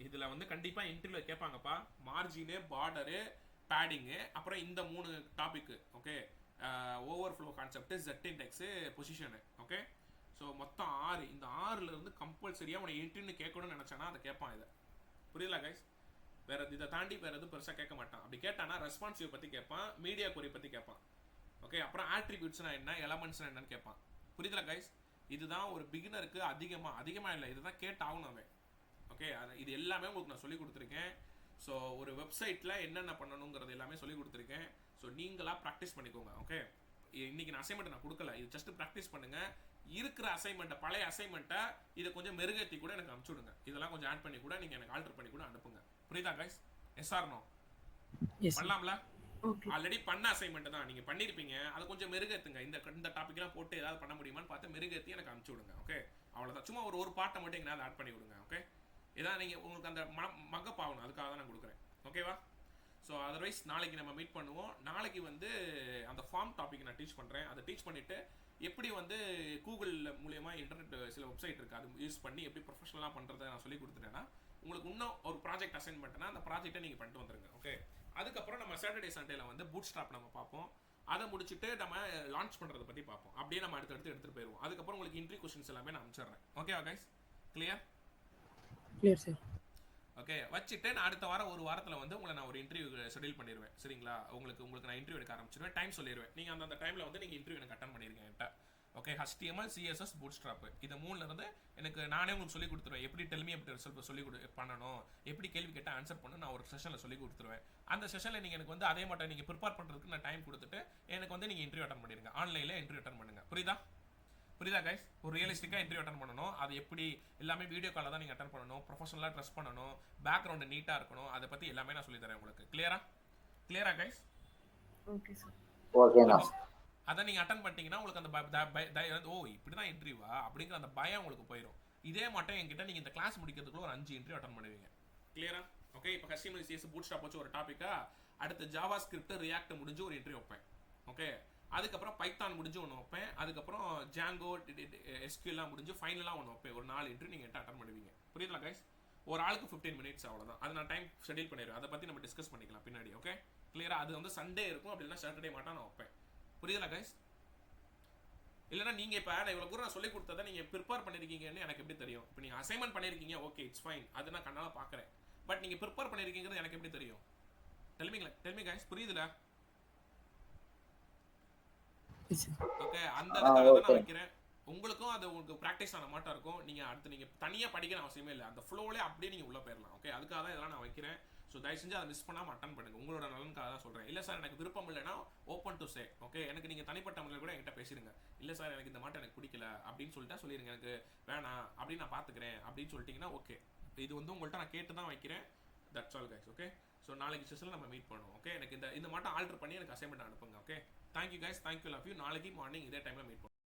இதில் வந்து கண்டிப்பாக இன்டர்வியூவில் கேட்பாங்கப்பா, மார்ஜினு, பார்டரு, பேடிங்கு, அப்புறம் இந்த 3 topic. Okay, overflow concept, jet index, position. Okay, so மொத்தம் 6. இந்த 6ல் இருந்து கம்பல்சரியாக உனக்கு இன்டர்வியூ கேட்கணும்னு நினச்சானா அதை கேட்பான். இதை புரியல கைஸ்? வேறு இதை தாண்டி வேறு எதுவும் பெருசாக கேட்க மாட்டான். அப்படி கேட்டானா ரெஸ்பான்சிவ் பற்றி கேட்பான், மீடியா கொரி பற்றி கேட்பான். ஓகே, அப்புறம் ஆட்ரிபியூட்ஸ்னா என்ன, எலமெண்ட்ஸ்னா என்னன்னு கேட்பான். புரியுதுல கைஸ்? இதுதான் ஒரு பிகினருக்கு அதிகமாக இல்லை, இதுதான் கேட்டாகணும் அவன். ஓகே, இது எல்லாமே உங்களுக்கு நான் சொல்லி கொடுத்துருக்கேன். ஸோ ஒரு வெப்சைட்டில் என்னென்ன பண்ணணுங்கிறது எல்லாமே சொல்லி கொடுத்துருக்கேன். ஸோ நீங்களாக ப்ராக்டிஸ் பண்ணிக்கோங்க. ஓகே, இன்றைக்கி நான் அசைன்மெண்ட் நான் கொடுக்கல, இது ஜஸ்ட் ப்ராக்டிஸ் பண்ணுங்கள். இருக்கிற அசைன்மெண்ட்டை, பழைய அசைன்மெண்ட்டை இதை கொஞ்சம் மெருகேற்றி கூட எனக்கு அனுப்பிச்சு விடுங்க. இதெல்லாம் கொஞ்சம் ஆட் பண்ணி கூட நீங்கள் எனக்கு ஆல்டர் பண்ணி கூட அனுப்புங்க. புரியுதா கைஸ்? Yes or no? பண்ணலாம்ல? ஆல்ரெடி பண்ண அசைன்மெண்ட் தான் நீங்கள் பண்ணியிருப்பீங்க, அதை கொஞ்சம் மெருகேற்றுங்க. இந்த டாப்பிக்லாம் போட்டு ஏதாவது பண்ண முடியுமான்னு பார்த்து மெருகேற்றி எனக்கு அனுப்பிச்சு விடுங்க. ஓகே, அவ்வளோதான். சும்மா ஒரு பாட்டை மட்டும் எங்கேயாவது ஆட் பண்ணி விடுங்க. ஓகே, இதான் நீங்கள் உங்களுக்கு அந்த மக்கப் ஆகணும், அதுக்காக தான் நான் கொடுக்குறேன். ஓகேவா? ஸோ அதர்வைஸ் நாளைக்கு நம்ம மீட் பண்ணுவோம். நாளைக்கு வந்து அந்த ஃபார்ம் டாபிக் நான் டீச் பண்ணுறேன். அதை டீச் பண்ணிவிட்டு எப்படி வந்து கூகுள் மூலயமா இன்டர்நெட் சில வெப்சைட் இருக்குது, அது யூஸ் பண்ணி எப்படி ப்ரொஃபஷனலாக பண்ணுறதை நான் சொல்லி கொடுத்துட்டேன்னா உங்களுக்கு இன்னும் ஒரு ப்ராஜெக்ட் அசைன் பண்ணிட்டேன்னா அந்த ப்ராஜெக்டை நீங்கள் பண்ணிட்டு வந்துருங்க. ஓகே, அதுக்கப்புறம் நம்ம சாட்டர்டே சண்டேல வந்து பூட் ஸ்ட்ராப் நம்ம பார்ப்போம். அதை முடிச்சுட்டு நம்ம லான்ச் பண்ணுறதை பற்றி பார்ப்போம். அப்படியே நம்ம எடுத்துகிட்டு போயிடுவோம். அதுக்கப்புறம் உங்களுக்கு இன்ட்ரி கொஸ்டின்ஸ் எல்லாமே நான் அனுப்பிச்சிடுறேன். ஓகேவா கைஸ்? Clear sir? ஓகே, வச்சுட்டு நான் அடுத்த வாரம் ஒரு வாரத்தில் வந்து உங்களை நான் ஒரு இன்டர்வியூ ஷெடியூல் பண்ணிடுவேன். சரிங்களா? உங்களுக்கு நான் இன்டர்வியூ எடுக்க ஆரம்பிச்சிடுவேன், டைம் சொல்லிடுவேன். நீங்கள் அந்த டைமில் வந்து நீங்கள் இன்டர்வியூ எனக்கு அட்டன் பண்ணியிருக்கேன் என்கிட்ட. ஓகே, HTML, CSS, பூட்ஸ்ட்ராப் இது 3லேருந்து எனக்கு நானே உங்களுக்கு சொல்லி கொடுத்துருவேன். எப்படி டெல்மி எப்படி ரிசல்ட் சொல்லி பண்ணணும், எப்படி கேள்வி கேட்டால் ஆன்சர் பண்ணணும், நான் ஒரு செஷனில் சொல்லி கொடுத்துருவேன். அந்த செஷனில் நீங்கள் எனக்கு வந்து அதே மட்டும் நீங்கள் ப்ரிப்பேர் பண்ணுறதுக்கு நான் டைம் கொடுத்துட்டு எனக்கு வந்து நீங்கள் இன்டர்வியூ அட்டன் பண்ணிடுங்க. ஆன்லைனில் இன்டர்வியூ அட்டன் பண்ணுங்கள். புரியுதா கைஸ்? ஒரு ரியலிஸ்டிக்காக இன்டர்வியூ அட்டன் பண்ணணும். அது எப்படி எல்லாமே வீடியோ காலில் தான் நீங்கள் அட்டன் பண்ணணும், ப்ரொஃபஷனலாக ட்ரெஸ் பண்ணணும், பேக்ரவுண்டு நீட்டாக இருக்கணும், அதை பற்றி எல்லாமே நான் சொல்லித்தரேன் உங்களுக்கு. கிளியரா கைஸ்? Okay sir. ஓகேண்ணா. அதை நீங்கள் அட்டன் பண்ணிட்டீங்கன்னா உங்களுக்கு அந்த ஓ இப்படி தான் இன்டர்வியூவா அப்படிங்கிற அந்த பயம் உங்களுக்கு போயிடும். இதே மட்டும் என்கிட்ட நீங்கள் இந்த கிளாஸ் முடிக்கிறதுக்குள்ள ஒரு 5 இன்டர்வியூ அட்டன் பண்ணுவீங்க. கிளியரா? ஓகே, இப்போ HTML, CSS, பூட்ஸ்ட்ராப் வச்சு ஒரு டாப்பிக்கா, அடுத்து ஜாவா ஸ்கிரிப்ட், ரியாக்ட் முடிஞ்சு ஒரு இன்டர்வியூ வைப்பேன். ஓகே, அதுக்கப்புறம் பைத்தான் முடிஞ்சு ஒன்று வைப்பேன். அதுக்கப்புறம் ஜாங்கோ, SQLலாம் முடிஞ்சு ஃபைனலாக ஒன்று வைப்பேன். ஒரு 4 இன்டர்வியூ நீங்கள் அட்டன் பண்ணுவீங்க. புரியுதுங்களா கைஸ்? ஒரு ஆளுக்கு 15 மினிட்ஸ், அவ்வளோதான். அது நான் டைம் ஷெடியூல் பண்ணிடுவேன். அதை பற்றி நம்ம டிஸ்கஸ் பண்ணிக்கலாம் பின்னாடி. ஓகே, கிளியரா? அது வந்து சண்டே இருக்கும், அப்படின்னா சாட்டர்டே மட்டும் நான் வைப்பேன். புரியுதுங்களா கைஸ்? இல்லைனா நீங்கள் இப்போ நான் இவ்வளோ கூட நான் சொல்லி கொடுத்ததை நீங்கள் ப்ரிப்பேர் பண்ணியிருக்கீங்கன்னு எனக்கு எப்படி தெரியும்? இப்போ நீங்கள் அசைன்மெண்ட் பண்ணியிருக்கீங்க, ஓகே இட்ஸ் ஃபைன், அது நான் கண்ணால் பார்க்குறேன். பட் நீங்கள் ப்ரிப்பேர் பண்ணியிருக்கீங்கிறது எனக்கு எப்படி தெரியும்? டெல்மி கைஸ், புரியுதுல? ஓகே, அந்த இதுக்காக தான் நான் வைக்கிறேன். உங்களுக்கும் அது உங்களுக்கு ப்ராக்டிஸ் ஆன மாட்டா இருக்கும். நீங்கள் அடுத்து நீங்கள் தனியாக படிக்கிற அவசியமே இல்லை, அந்த ஃப்ளோவிலே அப்படியே நீங்கள் உள்ளே போயிடலாம். ஓகே, அதுக்காக தான் இதெல்லாம் நான் வைக்கிறேன். ஸோ தயவு செஞ்சு அதை மிஸ் பண்ணாமல் அட்டன் பண்ணுங்க, உங்களோட நலனுக்காக தான் சொல்கிறேன். இல்லை சார் எனக்கு விருப்பம் இல்லைன்னா ஓப்பன் டு சே, ஓகே எனக்கு நீங்கள் தனிப்பட்ட முறையில் கூட என்கிட்ட பேசிடுங்க. இல்லை சார் எனக்கு இந்த மாட்டம் எனக்கு பிடிக்கல அப்படின்னு சொல்லிட்டா சொல்லிடுங்க, எனக்கு வேணாம் அப்படின்னு நான் பார்த்துக்கிறேன் அப்படின்னு சொல்லிட்டீங்கன்னா ஓகே. இது வந்து உங்கள்கிட்ட நான் கேட்டு தான் வைக்கிறேன். That's all guys. Okay, so நாளைக்கு செஷனில் நம்ம மீட் பண்ணுவோம். ஓகே, எனக்கு இந்த மாட்டம் ஆல்டர் பண்ணி எனக்கு அசைன்மெண்ட் அனுப்புங்க. Okay, thank you guys, thank you, love you. நாளைக்கு மார்னிங் இதே டைமில் மீட் பண்ணுவோம்.